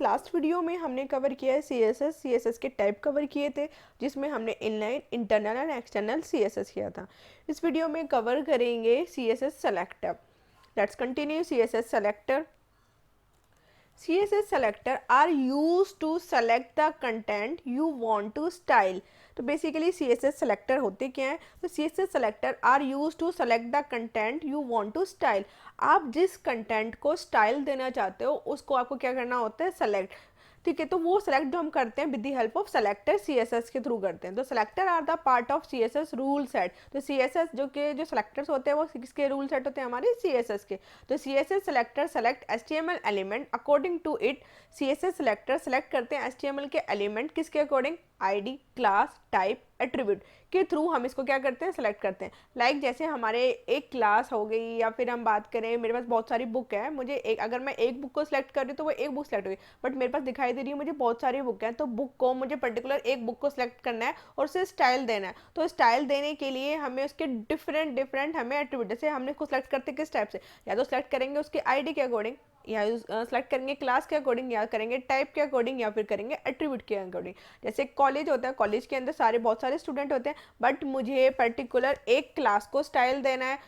Last video में हमने cover किया है सीएसएस के टाइप कवर किए थे, जिसमें हमने inline, internal and external CSS किया था। इस वीडियो में कवर करेंगे CSS selector. Let's continue. CSS selector, CSS selector are used to select the content you want to style। तो बेसिकली CSS selector होते क्या हैं? तो CSS selector are used to select the content you want to style। आप जिस content को style देना चाहते हो उसको आपको क्या करना होता है? सेलेक्ट। ठीक है, तो वो सेलेक्ट जो हम करते हैं with the help of selector CSS के थ्रू करते हैं। तो selector are the part of CSS rule set. तो CSS जो सेलेक्टर्स होते हैं वो किसके रूल सेट होते हैं? हमारे CSS के। तो CSS selector select HTML element according to it. CSS selector select करते हैं HTML के एलिमेंट किसके according? ID, class, type, attribute के थ्रू हम इसको क्या करते हैं? सेलेक्ट करते हैं। लाइक जैसे हमारे एक क्लास हो गई, या फिर हम बात करें मेरे पास बहुत सारी बुक है, मुझे एक, अगर मैं एक बुक को सिलेक्ट कर रही हूँ तो वो एक बुक सेलेक्ट होगी, बट मेरे पास दिखाई दे रही है मुझे बहुत सारी बुक हैं, तो बुक को मुझे पर्टिकुलर एक बुक को सिलेक्ट करना है और उसे स्टाइल देना है। तो स्टाइल देने के लिए हमें उसके डिफरेंट डिफरेंट हमें एट्रीब्यूट, जैसे हमने उसको सिलेक्ट करते किस टाइप से? या तो सिलेक्ट करेंगे उसके ID के अकॉर्डिंग, या सेलेक्ट करेंगे क्लास के अकॉर्डिंग, या करेंगे टाइप के अकॉर्डिंग, या फिर करेंगे एट्रीब्यूट के अकॉर्डिंग। जैसे कॉलेज होता है, कॉलेज के अंदर बहुत सारे स्टूडेंट होते हैं, बट मुझे पर्टिकुलर एक क्लास को स्टाइल देना है,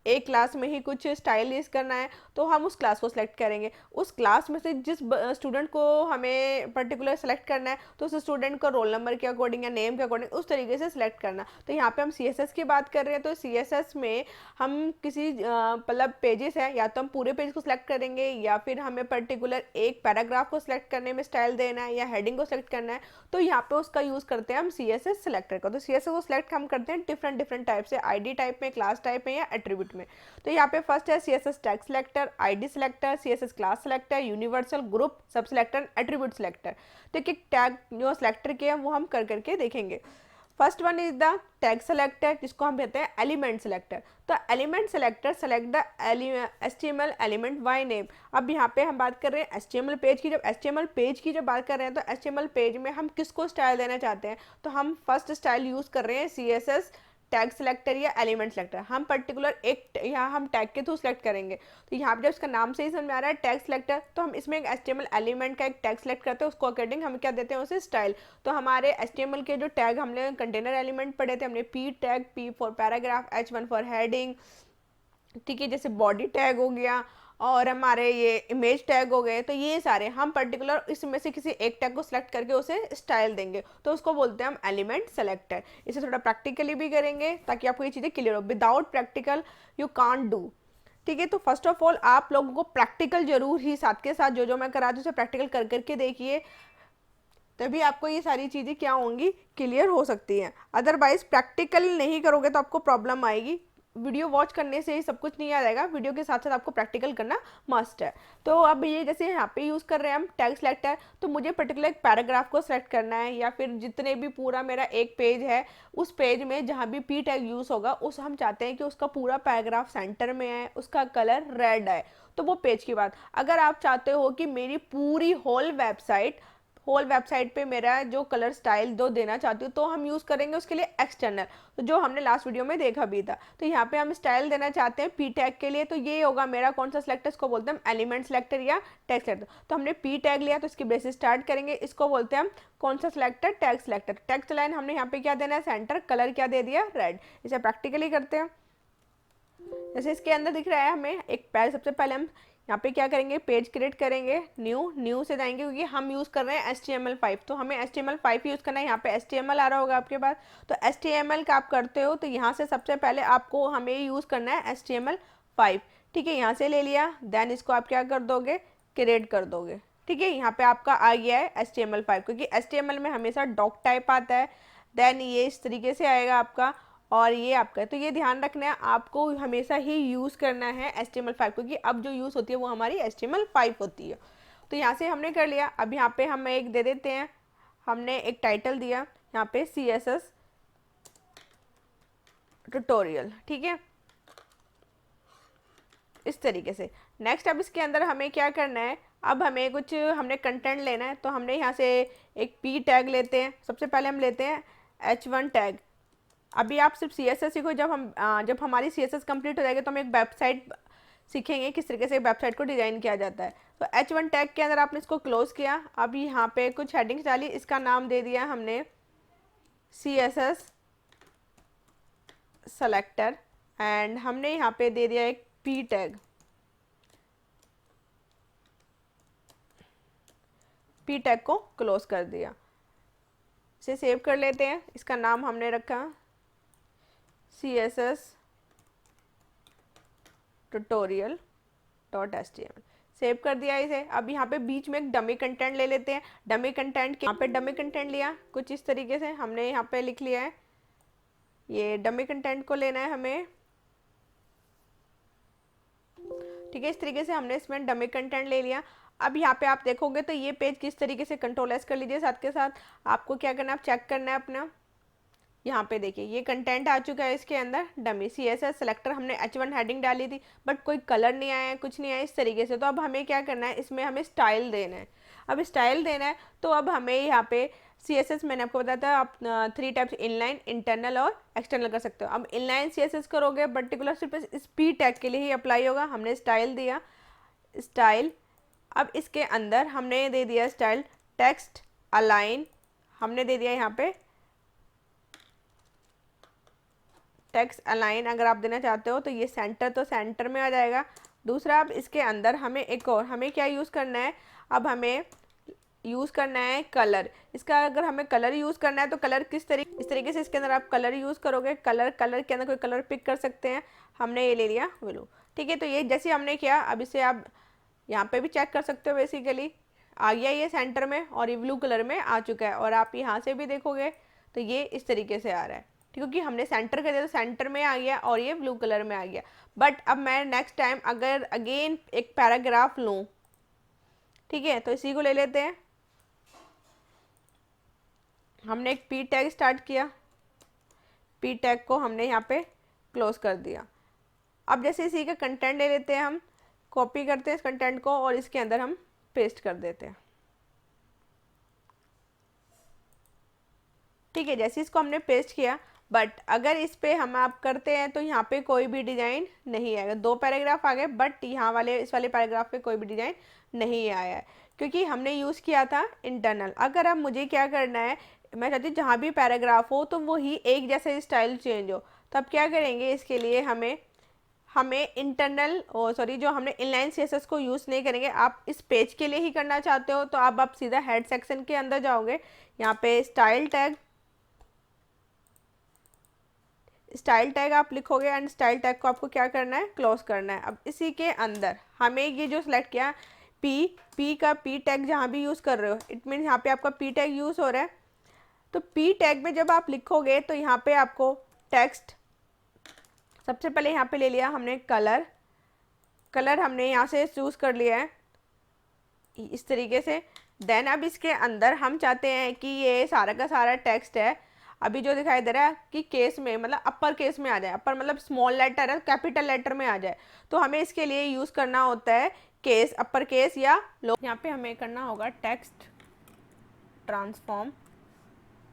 एक क्लास में ही कुछ स्टाइल यूज करना है, तो हम उस क्लास को सिलेक्ट करेंगे। उस क्लास में से जिस स्टूडेंट को हमें पर्टिकुलर सेलेक्ट करना है, तो उस स्टूडेंट को रोल नंबर के अकॉर्डिंग या नेम के अकॉर्डिंग उस तरीके से सिलेक्ट करना। तो यहाँ पे हम CSS की बात कर रहे हैं, तो CSS में हम किसी मतलब पेजेस है, या तो हम पूरे पेज को सिलेक्ट करेंगे, या फिर हमें पर्टिकुलर एक पैराग्राफ को सिलेक्ट करने में स्टाइल देना है, या हेडिंग को सिलेक्ट करना है, तो यहाँ पे उसका यूज करते हैं हम CSS सेलेक्टर का। तो CSS को सिलेक्ट हम करते हैं डिफरेंट डिफरेंट टाइप से, ID टाइप में, क्लास टाइप में, या एट्रीब्यूट में। तो यहाँ पे फर्स्ट है CSS tag selector, ID selector, CSS class selector, universal group सब सिलेक्टर, एट्रीब्यूट सिलेक्टर। तो एक टैग जो सिलेक्टर के हैं वो हम कर करके देखेंगे। First one is the tag selector, जिसको हम कहते हैं एलिमेंट सेलेक्टर। तो element selector select the HTML element by name. अब यहाँ पे हम बात कर रहे हैं HTML पेज की। जब HTML पेज की जब बात कर रहे हैं, तो HTML पेज में हम किसको स्टाइल देना चाहते हैं? तो हम फर्स्ट स्टाइल यूज कर रहे हैं CSS टैग सिलेक्टर या एलिमेंट सेलेक्टर। हम पर्टिकुलर एक यहाँ हम टैग के थ्रू सेलेक्ट करेंगे। तो यहाँ पे जब इसका नाम से ही समझ आ रहा है टैग सिलेक्टर, तो हम इसमें एक HTML एलिमेंट का एक टैग सेलेक्ट करते हैं, उसको अकॉर्डिंग हम क्या देते हैं? उसे स्टाइल। तो हमारे HTML के जो टैग हमने कंटेनर एलिमेंट पढ़े थे, हमने P tag, P for paragraph, H1 for heading, ठीक है, जैसे बॉडी टैग हो गया, और हमारे ये इमेज टैग हो गए, तो ये सारे हम पर्टिकुलर इसमें से किसी एक टैग को सिलेक्ट करके उसे स्टाइल देंगे, तो उसको बोलते हैं हम एलिमेंट सेलेक्टर। इसे थोड़ा प्रैक्टिकली भी करेंगे ताकि आपको ये चीज़ें क्लियर हो। Without practical you can't do. ठीक है, तो फर्स्ट ऑफ ऑल आप लोगों को प्रैक्टिकल जरूर ही साथ के साथ जो मैं करा दूँ उसे प्रैक्टिकल कर करके देखिए, तभी आपको ये सारी चीज़ें क्या होंगी? क्लियर हो सकती हैं। अदरवाइज प्रैक्टिकल नहीं करोगे तो आपको प्रॉब्लम आएगी। वीडियो वॉच करने से ही सब कुछ नहीं आ जाएगा, वीडियो के साथ साथ आपको प्रैक्टिकल करना मस्ट है। तो अब ये जैसे यहाँ पे यूज़ कर रहे हैं हम टैग सेलेक्टर, तो मुझे पर्टिकुलर एक पैराग्राफ को सिलेक्ट करना है, या फिर जितने भी पूरा मेरा एक पेज है, उस पेज में जहाँ भी P टैग यूज़ होगा उस हम चाहते हैं कि उसका पूरा पैराग्राफ सेंटर में है, उसका कलर रेड है, तो वो पेज की बात। अगर आप चाहते हो कि मेरी पूरी होल वेबसाइट पे मेरा जो कलर स्टाइल दो देना चाहती हूँ, तो हम यूज़ करेंगे उसके लिए एक्सटर्नल, तो जो हमने लास्ट वीडियो में देखा भी था। तो यहाँ पे हम स्टाइल देना चाहते हैं P टैग के लिए, तो ये होगा मेरा कौन सा सेलेक्टर? इसको बोलते हैं हम एलिमेंट सेलेक्टर या टैग सेलेक्टर। तो हमने P टैग लिया, तो इसकी बेसिस स्टार्ट करेंगे, इसको बोलते हैं हम कौन सा selector? Tag selector. Tag line हमने यहाँ पे क्या देना है? सेंटर, कलर क्या दे दिया? रेड। इसे प्रैक्टिकली करते हैं। जैसे इसके अंदर दिख रहा है हमें एक पैज, सबसे पहले हम यहाँ पे क्या करेंगे? पेज क्रिएट करेंगे, न्यू से जाएंगे, क्योंकि हम यूज़ कर रहे हैं HTML5, तो हमें HTML5 यूज़ करना है। यहाँ पे HTML आ रहा होगा आपके पास, तो HTML का आप करते हो, तो यहाँ से सबसे पहले आपको हमें यूज़ करना है HTML5। ठीक है, यहाँ से ले लिया, देन इसको आप क्या कर दोगे? क्रिएट कर दोगे। ठीक है, यहाँ पे आपका आ गया है HTML5, क्योंकि HTML में हमेशा डॉक टाइप आता है, देन ये इस तरीके से आएगा आपका, और ये आपका है। तो ये ध्यान रखना है, आपको हमेशा ही यूज़ करना है HTML5, क्योंकि अब जो यूज़ होती है वो हमारी HTML5 होती है। तो यहाँ से हमने कर लिया। अब यहाँ पे हम एक दे देते हैं, हमने एक टाइटल दिया यहाँ पे CSS ट्यूटोरियल। ठीक है, इस तरीके से। नेक्स्ट अब इसके अंदर हमें क्या करना है? अब हमें कुछ हमने कंटेंट लेना है, तो हमने यहाँ से एक P टैग लेते हैं। सबसे पहले हम लेते हैं H1 टैग। अभी आप सिर्फ CSS सीखो, जब हमारी CSS कंप्लीट हो जाएगी तो हम एक वेबसाइट सीखेंगे किस तरीके से वेबसाइट को डिज़ाइन किया जाता है। तो H1 टैग के अंदर आपने इसको क्लोज किया। अब यहाँ पे कुछ हेडिंग्स डाली, इसका नाम दे दिया हमने CSS सेलेक्टर एंड हमने यहाँ पे दे दिया एक P टैग। P टैग को क्लोज कर दिया। इसे सेव कर लेते हैं। इसका नाम हमने रखा CSS tutorial.html। सेव कर दिया इसे। अब यहाँ पे बीच में एक डमी कंटेंट ले लेते हैं। डमी कंटेंट के यहाँ पे डमी कंटेंट लिया कुछ इस तरीके से, हमने यहाँ पे लिख लिया है। ये डमी कंटेंट को लेना है हमें, ठीक है। इस तरीके से हमने इसमें डमी कंटेंट ले लिया। अब यहाँ पे आप देखोगे तो ये पेज किस तरीके से, कंट्रोल एस कर लीजिए। साथ के साथ आपको क्या करना है, आप चेक करना है अपना। यहाँ पे देखिए ये कंटेंट आ चुका है इसके अंदर डमी। CSS सेलेक्टर हमने H1 हेडिंग डाली थी बट कोई कलर नहीं आया है, कुछ नहीं आया इस तरीके से। तो अब हमें क्या करना है, इसमें हमें स्टाइल देना है। अब स्टाइल देना है तो अब हमें यहाँ पे CSS मैंने आपको बताया था, आप 3 टाइप्स इनलाइन, इंटरनल और एक्सटर्नल कर सकते हो। अब इनलाइन CSS करोगे पर्टिकुलर सिर्फ इस P टैग के लिए ही अप्लाई होगा। हमने स्टाइल दिया, स्टाइल। अब इसके अंदर हमने दे दिया स्टाइल टेक्स्ट अलाइन, हमने दे दिया यहाँ पे टेक्स्ट अलाइन। अगर आप देना चाहते हो तो ये सेंटर, तो सेंटर में आ जाएगा। दूसरा अब इसके अंदर हमें एक और, हमें क्या यूज़ करना है, अब हमें यूज़ करना है कलर। इसका अगर हमें कलर यूज़ करना है तो कलर किस तरीके, इस तरीके से इसके अंदर आप कलर यूज़ करोगे। कलर के अंदर कोई कलर पिक कर सकते हैं। हमने ये ले लिया ब्लू, ठीक है। तो ये जैसे हमने किया, अब इसे आप यहाँ पे भी चेक कर सकते हो। बेसिकली आ गया ये सेंटर में और ये ब्लू कलर में आ चुका है। और आप यहाँ से भी देखोगे तो ये इस तरीके से आ रहा है, क्योंकि हमने सेंटर कर दिया तो सेंटर में आ गया और ये ब्लू कलर में आ गया। बट अब मैं नेक्स्ट टाइम अगर अगेन एक पैराग्राफ लूँ, ठीक है, तो इसी को ले लेते हैं। हमने एक P टैग स्टार्ट किया, P टैग को हमने यहाँ पे क्लोज कर दिया। अब जैसे इसी का कंटेंट ले लेते हैं, हम कॉपी करते हैं इस कंटेंट को और इसके अंदर हम पेस्ट कर देते हैं, ठीक है। जैसे इसको हमने पेस्ट किया, बट अगर इस पे हम आप करते हैं तो यहाँ पे कोई भी डिज़ाइन नहीं आएगा। 2 पैराग्राफ आ गए बट यहाँ वाले इस वाले पैराग्राफ पे कोई भी डिज़ाइन नहीं आया है, क्योंकि हमने यूज़ किया था इंटरनल। अगर अब मुझे क्या करना है, मैं चाहती हूँ जहाँ भी पैराग्राफ हो तो वही एक जैसे स्टाइल चेंज हो। तो अब क्या करेंगे, इसके लिए हमें इंटरनल जो हमने इनलाइन CSS को यूज़ नहीं करेंगे। आप इस पेज के लिए ही करना चाहते हो तो अब आप सीधा हेड सेक्शन के अंदर जाओगे। यहाँ पे स्टाइल टैग आप लिखोगे एंड स्टाइल टैग को आपको क्या करना है, क्लोज करना है। अब इसी के अंदर हमें ये जो सिलेक्ट किया P का P टैग जहाँ भी यूज़ कर रहे हो, इट मीन यहाँ पे आपका P टैग यूज़ हो रहा है। तो P टैग में जब आप लिखोगे तो यहाँ पे आपको टेक्स्ट, सबसे पहले यहाँ पे ले लिया हमने कलर हमने यहाँ से चूज़ कर लिया है इस तरीके से। देन अब इसके अंदर हम चाहते हैं कि ये सारा का सारा टेक्स्ट है अभी जो दिखाई दे रहा है कि केस में, मतलब अपर केस में आ जाए। अपर मतलब स्मॉल लेटर है, कैपिटल लेटर में आ जाए। तो हमें इसके लिए यूज़ करना होता है केस, अपर केस या लो। यहाँ पे हमें करना होगा टेक्स्ट ट्रांसफॉर्म,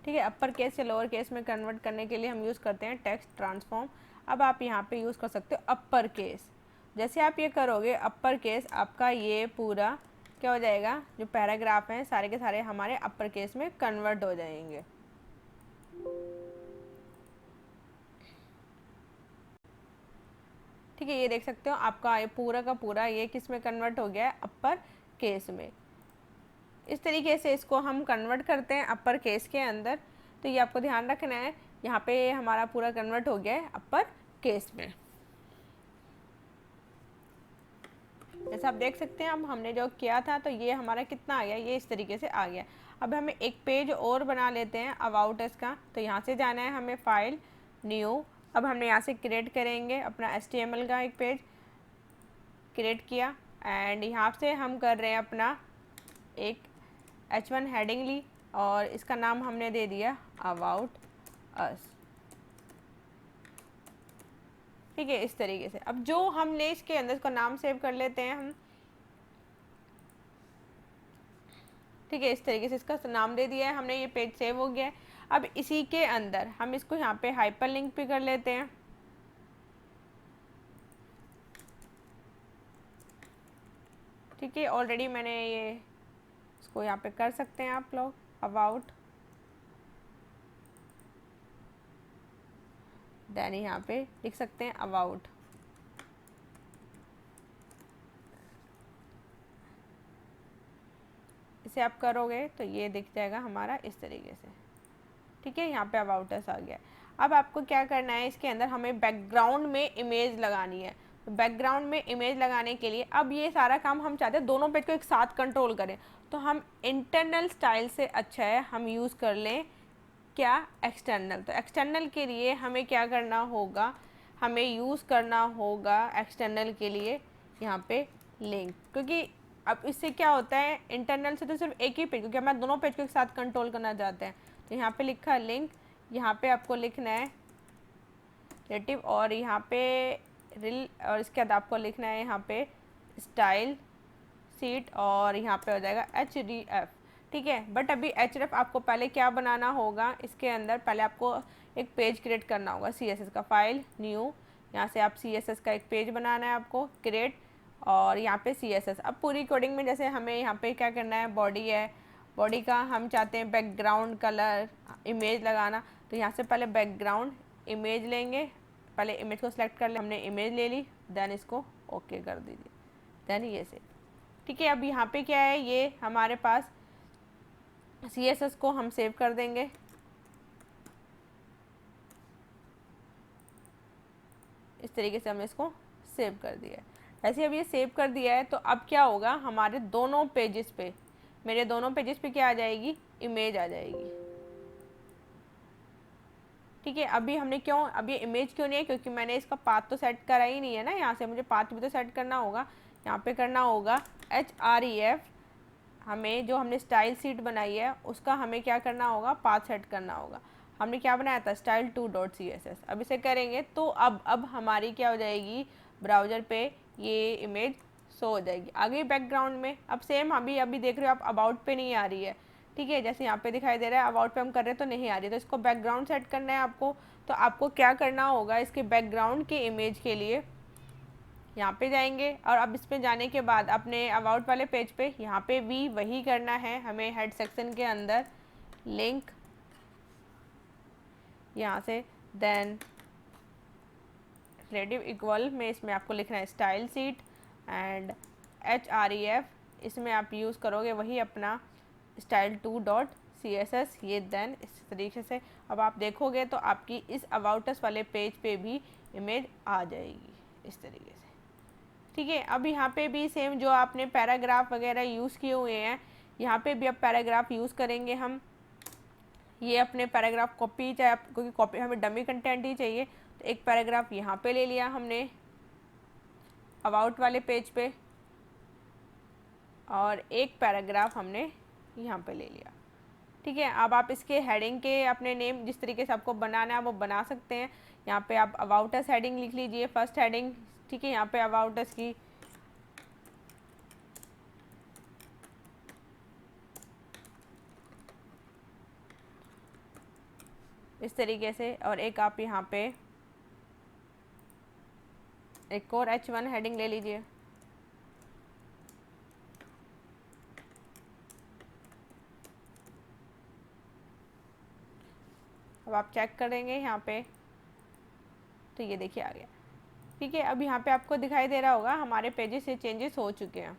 ठीक है। अपर केस या लोअर केस में कन्वर्ट करने के लिए हम यूज़ करते हैं टेक्स्ट ट्रांसफॉर्म। अब आप यहाँ पे यूज़ कर सकते हो अपर केस। जैसे आप ये करोगे अपर केस, आपका ये पूरा क्या हो जाएगा, जो पैराग्राफ हैं सारे के सारे हमारे अपर केस में कन्वर्ट हो जाएंगे। ठीक है, ये देख सकते हो आपका ये पूरा का पूरा ये किस में कन्वर्ट हो गया है, अपर केस में। इस तरीके से इसको हम कन्वर्ट करते हैं अपर केस के अंदर। तो ये आपको ध्यान रखना है, यहाँ पे हमारा पूरा कन्वर्ट हो गया है अपर केस में। जैसा आप देख सकते हैं, अब हमने जो किया था तो ये हमारा कितना आ गया, ये इस तरीके से आ गया। अब हमें एक पेज और बना लेते हैं अबाउट अस का। तो यहाँ से जाना है हमें फाइल, न्यू। अब हमने यहाँ से क्रिएट करेंगे अपना HTML का एक पेज, क्रिएट किया एंड यहाँ से हम कर रहे हैं अपना एक H1 हेडिंग ली और इसका नाम हमने दे दिया अबाउट अस, ठीक है। इस तरीके से अब जो हमने इसके अंदर इसका नाम सेव कर लेते हैं हम, ठीक है। इस तरीके से इसका नाम दे दिया है हमने, ये पेज सेव हो गया है। अब इसी के अंदर हम इसको यहाँ पे हाइपर लिंक भी कर लेते हैं। ठीक है, ऑलरेडी मैंने ये इसको यहाँ पे कर सकते हैं आप लोग अबाउट, देन यहाँ पे लिख सकते हैं अबाउट। इसे आप करोगे तो ये दिख जाएगा हमारा इस तरीके से। ठीक है, यहाँ पे अबाउट अस आ गया। अब आपको क्या करना है, इसके अंदर हमें बैकग्राउंड में इमेज लगानी है। तो बैकग्राउंड में इमेज लगाने के लिए अब ये सारा काम हम चाहते हैं दोनों पेज को एक साथ कंट्रोल करें, तो हम इंटरनल स्टाइल से अच्छा है हम यूज़ कर लें क्या, एक्सटर्नल। तो एक्सटर्नल के लिए हमें क्या करना होगा, हमें यूज़ करना होगा एक्सटर्नल के लिए यहाँ पे लिंक, क्योंकि अब इससे क्या होता है, इंटरनल से तो सिर्फ एक ही पेज, क्योंकि हम दोनों पेज को एक साथ कंट्रोल करना चाहते हैं। तो यहाँ पे लिखा लिंक, यहाँ पे आपको लिखना है रिलेटिव, और यहाँ पे रिल, और इसके बाद आपको लिखना है यहाँ पे स्टाइल सीट, और यहाँ पे हो जाएगा href। ठीक है, बट अभी href आपको पहले क्या बनाना होगा, इसके अंदर पहले आपको एक पेज क्रिएट करना होगा css का, फाइल न्यू, यहाँ से आप css का एक पेज बनाना है आपको, क्रिएट, और यहाँ पे css। अब पूरी कोडिंग में जैसे हमें यहाँ पे क्या करना है, बॉडी है, बॉडी का हम चाहते हैं बैकग्राउंड कलर इमेज लगाना, तो यहाँ से पहले बैकग्राउंड इमेज लेंगे, पहले इमेज को सिलेक्ट कर ले, हमने इमेज ले ली, देन इसको ओके कर दीजिए, देन ये से। ठीक है, अब यहाँ पे क्या है, ये हमारे पास CSS को हम सेव कर देंगे, इस तरीके से हमने इसको सेव कर दिया है। ऐसे अब ये सेव कर दिया है, तो अब क्या होगा, हमारे दोनों पेजेस पे, मेरे दोनों पेजेस पे क्या आ जाएगी, इमेज आ जाएगी। ठीक है, अभी हमने क्यों, अब ये इमेज क्यों नहीं है, क्योंकि मैंने इसका पाथ तो सेट करा ही नहीं है ना, यहाँ से मुझे पाथ भी तो सेट करना होगा। यहाँ पे करना होगा href, हमें जो हमने स्टाइल सीट बनाई है उसका हमें क्या करना होगा, पाथ सेट करना होगा। हमने क्या बनाया था, style2.css। अब इसे करेंगे तो अब हमारी क्या हो जाएगी, ब्राउज़र पे ये इमेज शो हो जाएगी। आगे बैकग्राउंड में अब सेम अभी देख रहे हो आप, अबाउट पे नहीं आ रही है। ठीक है, जैसे यहाँ पे दिखाई दे रहा है, अबाउट पे हम कर रहे हैं तो नहीं आ रही, तो इसको बैकग्राउंड सेट करना है आपको। तो आपको क्या करना होगा, इसके बैकग्राउंड के इमेज के लिए यहाँ पे जाएंगे, और अब इस पे जाने के बाद अपने अबाउट वाले पेज पे यहाँ पे भी वही करना है हमें, हेड सेक्शन के अंदर लिंक, यहाँ से देन रिलेटिव इक्वल में इसमें आपको लिखना है स्टाइल सीट एंड href, इसमें आप यूज़ करोगे वही अपना style2.css, ये देन इस तरीके से अब आप देखोगे तो आपकी इस अबाउट अस वाले पेज पे भी इमेज आ जाएगी इस तरीके से। ठीक है, अब यहाँ पे भी सेम जो आपने पैराग्राफ वगैरह यूज़ किए हुए हैं, यहाँ पे भी अब पैराग्राफ यूज़ करेंगे हम। ये अपने पैराग्राफ कॉपी, चाहे आप, क्योंकि कॉपी हमें डमी कंटेंट ही चाहिए, तो एक पैराग्राफ यहाँ पे ले लिया हमने अबाउट वाले पेज पे, और एक पैराग्राफ हमने यहाँ पे ले लिया। ठीक है, अब आप इसके हेडिंग के अपने नेम जिस तरीके से आपको बनाना है वो बना सकते हैं। यहाँ पे आप अबाउट अस हेडिंग लिख लीजिए, फर्स्ट हेडिंग। ठीक है, यहाँ पे अबाउट अस की इस तरीके से, और एक आप यहाँ पे एक और H1 हेडिंग ले लीजिए। अब आप चेक करेंगे यहाँ पे तो ये देखिए आ गया। ठीक है, अब यहाँ पे आपको दिखाई दे रहा होगा हमारे पेजेस से चेंजेस हो चुके हैं।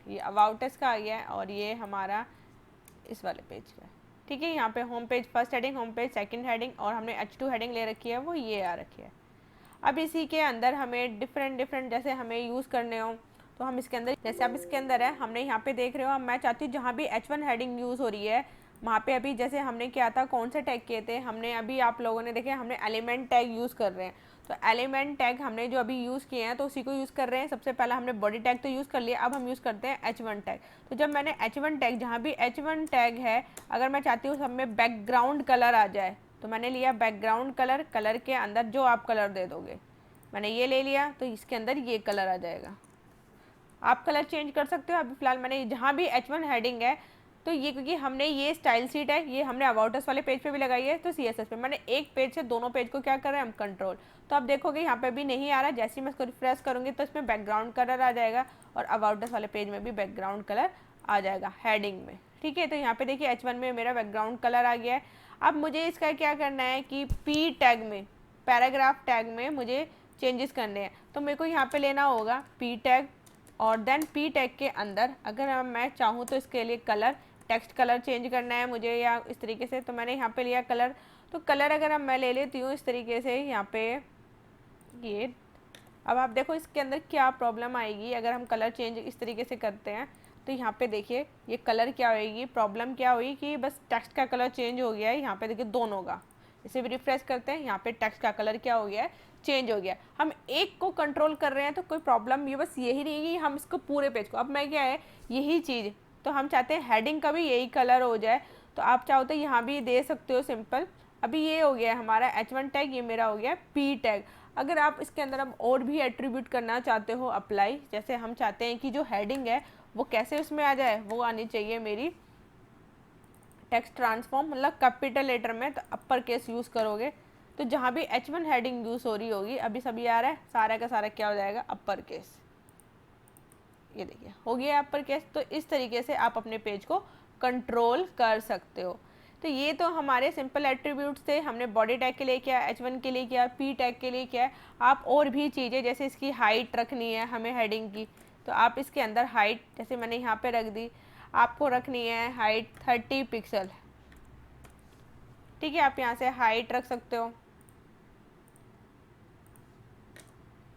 ये अबाउट अस का आ गया है, और ये हमारा इस वाले पेज का। ठीक है, यहाँ पे home page first heading, home page second heading, और हमने H2 हेडिंग ले रखी है, वो ये आ रखी है। अब इसी के अंदर हमें डिफरेंट जैसे हमें यूज़ करने हो तो हम इसके अंदर, जैसे अब इसके अंदर है, हमने यहाँ पे देख रहे हो, मैं चाहती हूँ जहाँ भी H1 हेडिंग यूज़ हो रही है वहाँ पे अभी जैसे हमने क्या था, कौन से टैग किए थे हमने, अभी आप लोगों ने देखे हमने एलिमेंट टैग यूज़ कर रहे हैं। तो एलिमेंट टैग हमने जो अभी यूज़ किए हैं तो उसी को यूज़ कर रहे हैं। सबसे पहला हमने बॉडी टैग तो यूज़ कर लिया, अब हम यूज़ करते हैं H1 टैग। तो जब मैंने H1 टैग, जहाँ भी H1 टैग है, अगर मैं चाहती हूँ सब में बैकग्राउंड कलर आ जाए, तो मैंने लिया बैकग्राउंड कलर, कलर के अंदर जो आप कलर दे दोगे, मैंने ये ले लिया, तो इसके अंदर ये कलर आ जाएगा। आप कलर चेंज कर सकते हो। अभी फ़िलहाल मैंने जहाँ भी H1 हेडिंग है तो ये क्योंकि हमने ये स्टाइल शीट है, ये हमने अबाउट अस वाले पेज पे भी लगाई है, तो CSS पे मैंने एक पेज से दोनों पेज को क्या कर रहे हैं हम कंट्रोल। तो आप देखोगे यहाँ पे भी नहीं आ रहा, जैसे ही मैं इसको रिफ्रेश करूँगी तो इसमें बैकग्राउंड कलर आ जाएगा और अबाउट अस वाले पेज में भी बैकग्राउंड कलर आ जाएगा हेडिंग में। ठीक है, तो यहाँ पे देखिए H1 में मेरा बैकग्राउंड कलर आ गया है। अब मुझे इसका क्या करना है कि P टैग में, पैराग्राफ टैग में मुझे चेंजेस करने हैं। तो मेरे को यहाँ पे लेना होगा P टैग और देन P टैग के अंदर अगर मैं चाहूँ तो इसके लिए कलर, टेक्स्ट कलर चेंज करना है मुझे या इस तरीके से, तो मैंने यहाँ पे लिया कलर। तो कलर अगर मैं ले लेती हूँ इस तरीके से यहाँ पे ये, अब आप देखो इसके अंदर क्या प्रॉब्लम आएगी अगर हम कलर चेंज इस तरीके से करते हैं। तो यहाँ पे देखिए ये कलर क्या होएगी, प्रॉब्लम क्या हुई कि बस टेक्स्ट का कलर चेंज हो गया है। यहाँ पे देखिए दोनों का, इसे भी रिफ्रेश करते हैं, यहाँ पे टेक्स्ट का कलर क्या हो गया है, चेंज हो गया। हम एक को कंट्रोल कर रहे हैं तो कोई प्रॉब्लम, ये बस यही नहीं कि हम इसको पूरे पेज को, अब मैं क्या है यही चीज़, तो हम चाहते हैं हेडिंग का भी यही कलर हो जाए। तो आप चाहो तो यहाँ भी दे सकते हो सिंपल। अभी ये हो गया हमारा H1 टैग, ये मेरा हो गया P टैग। अगर आप इसके अंदर अब और भी एट्रीब्यूट करना चाहते हो अप्लाई, जैसे हम चाहते हैं कि जो हेडिंग है वो कैसे उसमें आ जाए, वो आनी चाहिए मेरी टेक्स्ट ट्रांसफॉर्म, मतलब कैपिटल लेटर में तो अपर केस यूज़ करोगे। तो जहाँ भी H1 हेडिंग यूज़ हो रही होगी, अभी सभी आ रहा है, सारा का सारा क्या हो जाएगा अपर केस। ये देखिए हो गया अपर केस। तो इस तरीके से आप अपने पेज को कंट्रोल कर सकते हो। तो ये तो हमारे सिंपल एट्रीब्यूट्स थे, हमने बॉडी टैग के लिए किया, H1 के लिए किया, P टैग के लिए किया। आप और भी चीज़ें जैसे इसकी हाइट रखनी है हमें हेडिंग की, तो आप इसके अंदर हाइट, जैसे मैंने यहाँ पे रख दी, आपको रखनी है हाइट 30 पिक्सल। ठीक है, आप यहाँ से हाइट रख सकते हो।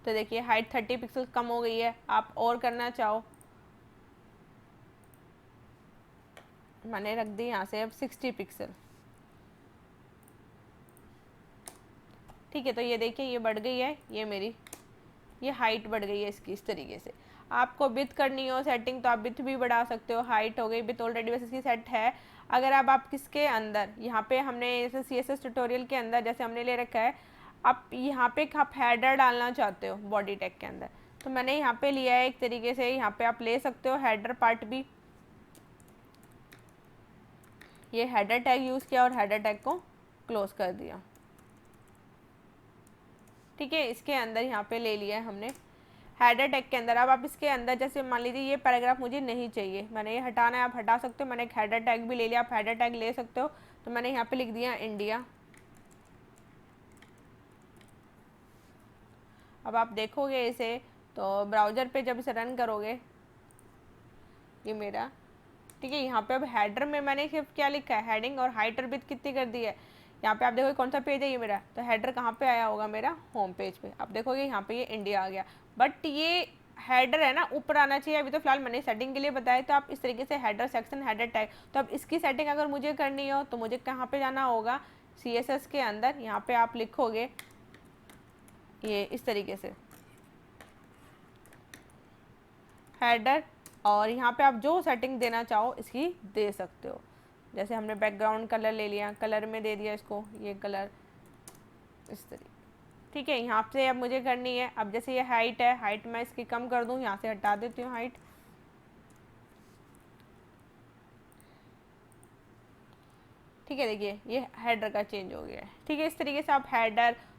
तो देखिए हाइट 30 पिक्सल कम हो गई है। आप और करना चाहो, मैंने रख दी यहाँ से अब 60 पिक्सल। ठीक है, तो ये देखिए ये बढ़ गई है, ये मेरी ये हाइट बढ़ गई है इसकी। इस तरीके से आपको विथ करनी हो सेटिंग तो आप विथ भी बढ़ा सकते हो। हाइट हो गई विथ, ऑलरेडी वैसे इसकी सेट है। अगर आप किसके अंदर, यहाँ पे हमने जैसे CSS ट्यूटोरियल के अंदर जैसे हमने ले रखा है, आप यहाँ पे आप हेडर डालना चाहते हो बॉडी टैग के अंदर, तो मैंने यहाँ पे लिया है एक तरीके से, यहाँ पे आप ले सकते हो हेडर पार्ट भी। ये हेडर टैग यूज़ किया और हेडर टैग को क्लोज कर दिया। ठीक है, इसके अंदर यहाँ पे ले लिया है हमने हेडर टैग के अंदर। अब आप इसके अंदर जैसे मान लीजिए ये पैराग्राफ मुझे नहीं चाहिए, मैंने ये हटाना है, आप हटा सकते हो। मैंने एक हेडर टैग भी ले लिया, आप हेडर टैग ले सकते हो। तो मैंने यहाँ पे लिख दिया इंडिया। अब आप देखोगे इसे तो ब्राउज़र पे जब इसे रन करोगे, ये मेरा, ठीक है, यहाँ पे अब हेडर में मैंने सिर्फ क्या लिखा है, हेडिंग और हाइट और विड्थ कितनी कर दी है। यहाँ पे आप देखोगे कौन सा पेज है ये मेरा, तो हेडर कहाँ पे आया होगा मेरा, होम पेज पे। आप देखोगे यहाँ पे ये इंडिया आ गया, बट ये हेडर है ना ऊपर आना चाहिए। अभी तो फिलहाल मैंने सेटिंग के लिए बताया, तो आप इस तरीके से हेडर सेक्शन, हेडर टैग, तो अब इसकी सेटिंग अगर मुझे करनी हो तो मुझे कहाँ पे जाना होगा, CSS के अंदर। यहाँ पे आप लिखोगे ये इस तरीके से हेडर, और यहाँ पे आप जो सेटिंग देना चाहो इसकी दे सकते हो। जैसे हमने बैकग्राउंड कलर ले लिया, कलर में दे दिया इसको ये कलर इस तरीके। ठीक है, यहाँ से अब मुझे करनी है, अब जैसे ये हाइट है, हाइट मैं इसकी कम कर दूँ, यहाँ से हटा देती हूँ हाइट। ठीक है, देखिए ये हेडर का चेंज हो गया है। ठीक है, इस तरीके से आप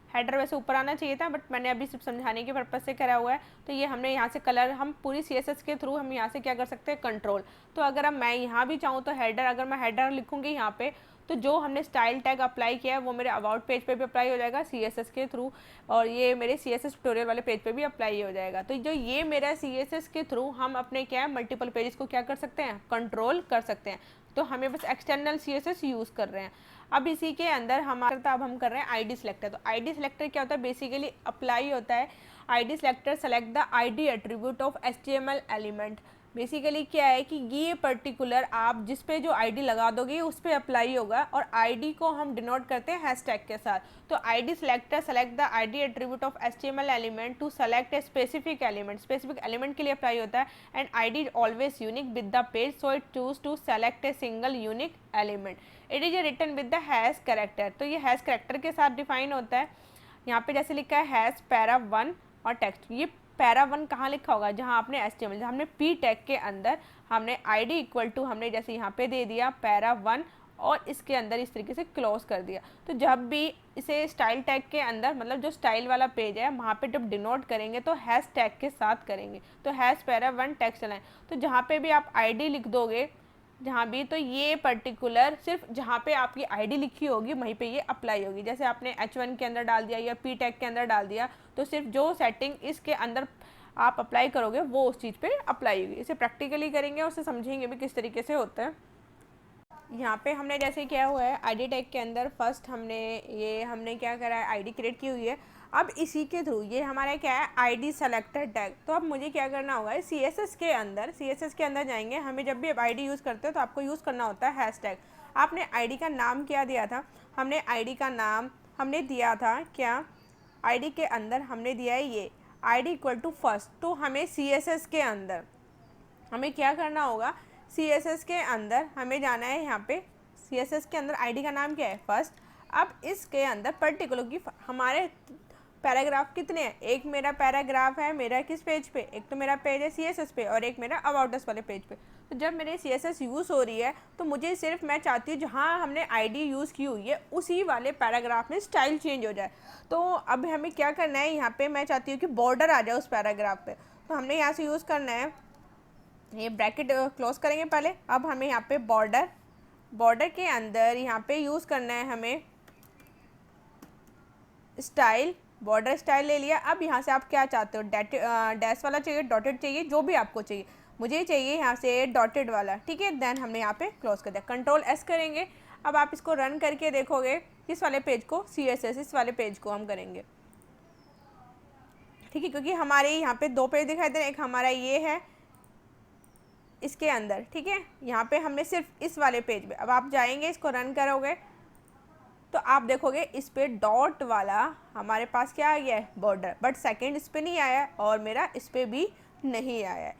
हेडर वैसे ऊपर आना चाहिए था, बट मैंने अभी सिर्फ समझाने के पर्पज़ से करा हुआ है। तो ये हमने यहाँ से कलर, हम पूरी CSS के थ्रू हम यहाँ से क्या कर सकते हैं, कंट्रोल। तो अगर अब मैं यहाँ भी चाहूँ तो हेडर, अगर मैं हेडर लिखूँगी यहाँ पे, तो जो हमने स्टाइल टैग अप्लाई किया है वो मेरे अबाउट पेज पे भी अप्लाई हो जाएगा CSS के थ्रू, और ये मेरे CSS ट्यूटोरियल वाले पेज पे भी अप्लाई हो जाएगा। तो जो ये मेरा CSS के थ्रू हम अपने क्या है मल्टीपल पेजेस को क्या कर सकते हैं, कंट्रोल कर सकते हैं। तो हमें बस एक्सटर्नल CSS यूज़ कर रहे हैं। अब इसी के अंदर हमारा, अब हम कर रहे हैं ID सेलेक्टर। तो ID सेलेक्टर क्या होता है, बेसिकली अप्लाई होता है ID selector select the ID attribute of HTML element. Basically क्या है कि ये पर्टिकुलर आप जिस पे जो ID लगा दोगे उस पर अप्लाई होगा, और ID को हम डिनोट करते हैं हैशटैग के साथ। तो ID selector select the ID attribute of HTML element to select a specific element, specific element के लिए अप्लाई होता है। And ID always unique with the page, so it choose to select a single unique element. It is written with the hash character. तो ये hash character के साथ define होता है। यहाँ पे जैसे लिखा है हैश पैरा 1 और टेक्स्ट, ये पैरा 1 कहाँ लिखा होगा, जहाँ आपने HTML, जहाँ हमने पी टैग के अंदर हमने ID इक्वल टू हमने जैसे यहाँ पे दे दिया पैरा 1 और इसके अंदर इस तरीके से क्लोज कर दिया। तो जब भी इसे स्टाइल टैग के अंदर मतलब जो स्टाइल वाला पेज है वहाँ पे जब डिनोट करेंगे तो हैश टैग के साथ करेंगे, तो हैश पैरा 1 टेक्स्ट लाइन। तो जहाँ पे भी आप ID लिख दोगे जहाँ भी, तो ये पर्टिकुलर सिर्फ जहाँ पे आपकी ID लिखी होगी वहीं पे ये अप्लाई होगी। जैसे आपने H1 के अंदर डाल दिया या पी टैग के अंदर डाल दिया, तो सिर्फ जो सेटिंग इसके अंदर आप अप्लाई करोगे वो उस चीज़ पे अप्लाई होगी। इसे प्रैक्टिकली करेंगे और उसे समझेंगे भी किस तरीके से होता है। यहाँ पे हमने जैसे किया हुआ है ID टैग के अंदर फर्स्ट हमने क्या करा है, ID क्रिएट की हुई है। अब इसी के थ्रू ये हमारा क्या है, ID सेलेक्टर टैग। तो अब मुझे क्या करना होगा, CSS के अंदर जाएंगे। हमें जब भी आप ID यूज़ करते हो तो आपको यूज़ करना होता है हैशटैग। आपने ID का नाम क्या दिया था, हमने ID का नाम हमने दिया था क्या, ID के अंदर हमने दिया है ये ID इक्वल टू फर्स्ट। तो हमें CSS के अंदर हमें क्या करना होगा, CSS के अंदर हमें जाना है। यहाँ पे CSS के अंदर ID का नाम क्या है, फर्स्ट। अब इसके अंदर पर्टिकुलर की हमारे पैराग्राफ कितने हैं, एक मेरा पैराग्राफ है मेरा किस पेज पे, एक तो मेरा पेज है CSS पे और एक मेरा अबाउट अस वाले पेज पे। तो जब मेरे CSS यूज़ हो रही है तो मुझे सिर्फ मैं चाहती हूँ जहाँ हमने ID यूज़ की हुई है उसी वाले पैराग्राफ में स्टाइल चेंज हो जाए। तो अब हमें क्या करना है, यहाँ पे मैं चाहती हूँ कि बॉर्डर आ जाए उस पैराग्राफ पे। तो हमने यहाँ से यूज़ करना है, ये ब्रैकेट क्लोज करेंगे पहले। अब हमें यहाँ पे बॉर्डर के अंदर यहाँ पे यूज़ करना है हमें स्टाइल, बॉर्डर स्टाइल ले लिया। अब यहाँ से आप क्या चाहते हो, डैश वाला चाहिए, डॉटेड चाहिए, जो भी आपको चाहिए। मुझे चाहिए यहाँ से डॉटेड वाला, ठीक है। देन हमने यहाँ पे क्लोज कर दिया, कंट्रोल S करेंगे। अब आप इसको रन करके देखोगे किस वाले पेज को, CSS इस वाले पेज को हम करेंगे, ठीक है। क्योंकि हमारे यहाँ पे दो पेज दिखाई दे रहे हैं, एक हमारा ये है इसके अंदर, ठीक है। यहाँ पे हमने सिर्फ इस वाले पेज पे, अब आप जाएंगे इसको रन करोगे तो आप देखोगे इस पे डॉट वाला हमारे पास क्या आ गया है, बॉर्डर। बट सेकंड इस पे नहीं आया है और मेरा इस पे भी नहीं आया है,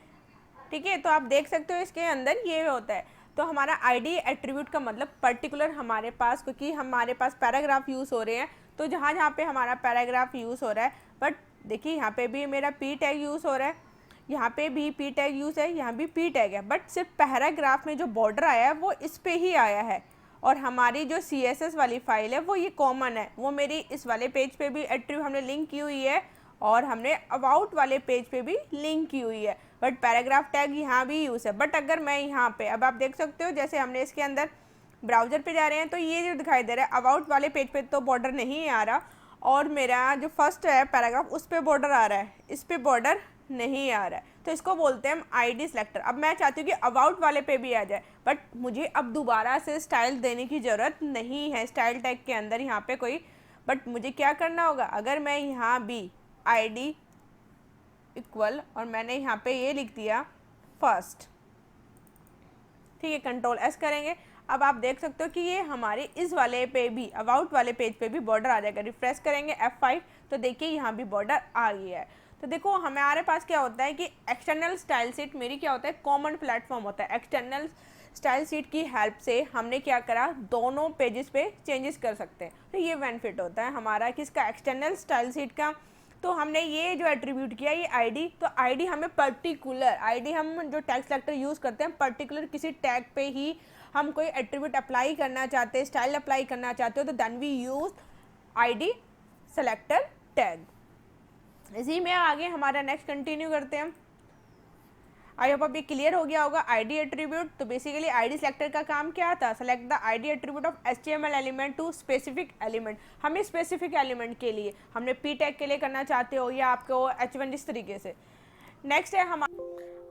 ठीक है। तो आप देख सकते हो इसके अंदर ये होता है। तो हमारा ID एट्रीब्यूट का मतलब पर्टिकुलर हमारे पास, क्योंकि हमारे पास पैराग्राफ यूज़ हो रहे हैं, तो जहाँ जहाँ पे हमारा पैराग्राफ यूज़ हो रहा है, बट देखिए यहाँ पे भी मेरा पी टैग यूज़ हो रहा है, यहाँ पे भी पी टैग यूज़ है, यहाँ भी पी टैग है, बट सिर्फ पैराग्राफ में जो बॉर्डर आया है वो इस पे ही आया है। और हमारी जो CSS वाली फाइल है वो ये कॉमन है, वो मेरी इस वाले पेज पे भी एट्रीब्यूट हमने लिंक की हुई है और हमने अबाउट वाले पेज पे भी लिंक की हुई है, बट पैराग्राफ टैग यहाँ भी यूज़ है। बट अगर मैं यहाँ पे, अब आप देख सकते हो जैसे हमने इसके अंदर ब्राउज़र पे जा रहे हैं तो ये जो दिखाई दे रहा है अबाउट वाले पेज पे तो बॉर्डर नहीं आ रहा, और मेरा जो फर्स्ट है पैराग्राफ उस पर बॉर्डर आ रहा है, इस पर बॉर्डर नहीं आ रहा है। तो इसको बोलते हैं हम ID सेलेक्टर। अब मैं चाहती हूँ कि अबाउट वाले पे भी आ जाए, बट मुझे अब दोबारा से स्टाइल देने की ज़रूरत नहीं है स्टाइल टैग के अंदर यहाँ पे कोई। बट मुझे क्या करना होगा, अगर मैं यहाँ भी ID इक्वल और मैंने यहाँ पे ये लिख दिया फर्स्ट, ठीक है, कंट्रोल S करेंगे। अब आप देख सकते हो कि ये हमारे इस वाले पे भी अबाउट वाले पेज पे भी बॉर्डर आ जाएगा। रिफ्रेश करेंगे F5 तो देखिए यहाँ भी बॉर्डर आ गया है। तो देखो हमारे पास क्या होता है कि एक्सटर्नल स्टाइल शीट मेरी क्या होता है, कॉमन प्लेटफॉर्म होता है। एक्सटर्नल स्टाइल शीट की हेल्प से हमने क्या करा, दोनों पेजेस पे चेंजेस कर सकते हैं। तो ये बेनिफिट होता है हमारा किसका, एक्सटर्नल स्टाइल शीट का। तो हमने ये जो एट्रीब्यूट किया ये ID, तो ID हमें पर्टिकुलर ID हम जो टैग सेलेक्टर यूज़ करते हैं पर्टिकुलर किसी टैग पे ही हम कोई एट्रीब्यूट अप्लाई करना चाहते हैं, स्टाइल अप्लाई करना चाहते हो, तो then we use ID selector tag. इसी में आगे हमारा नेक्स्ट कंटिन्यू करते हैं। आई होप अब ये क्लियर हो गया होगा ID एट्रीब्यूट। तो बेसिकली ID सेलेक्टर का काम क्या था, select the ID attribute of HTML element to specific element. हमें स्पेसिफिक एलिमेंट के लिए हमने पी टैग के लिए करना चाहते हो या आपको H1 जिस तरीके से। नेक्स्ट है हमारा,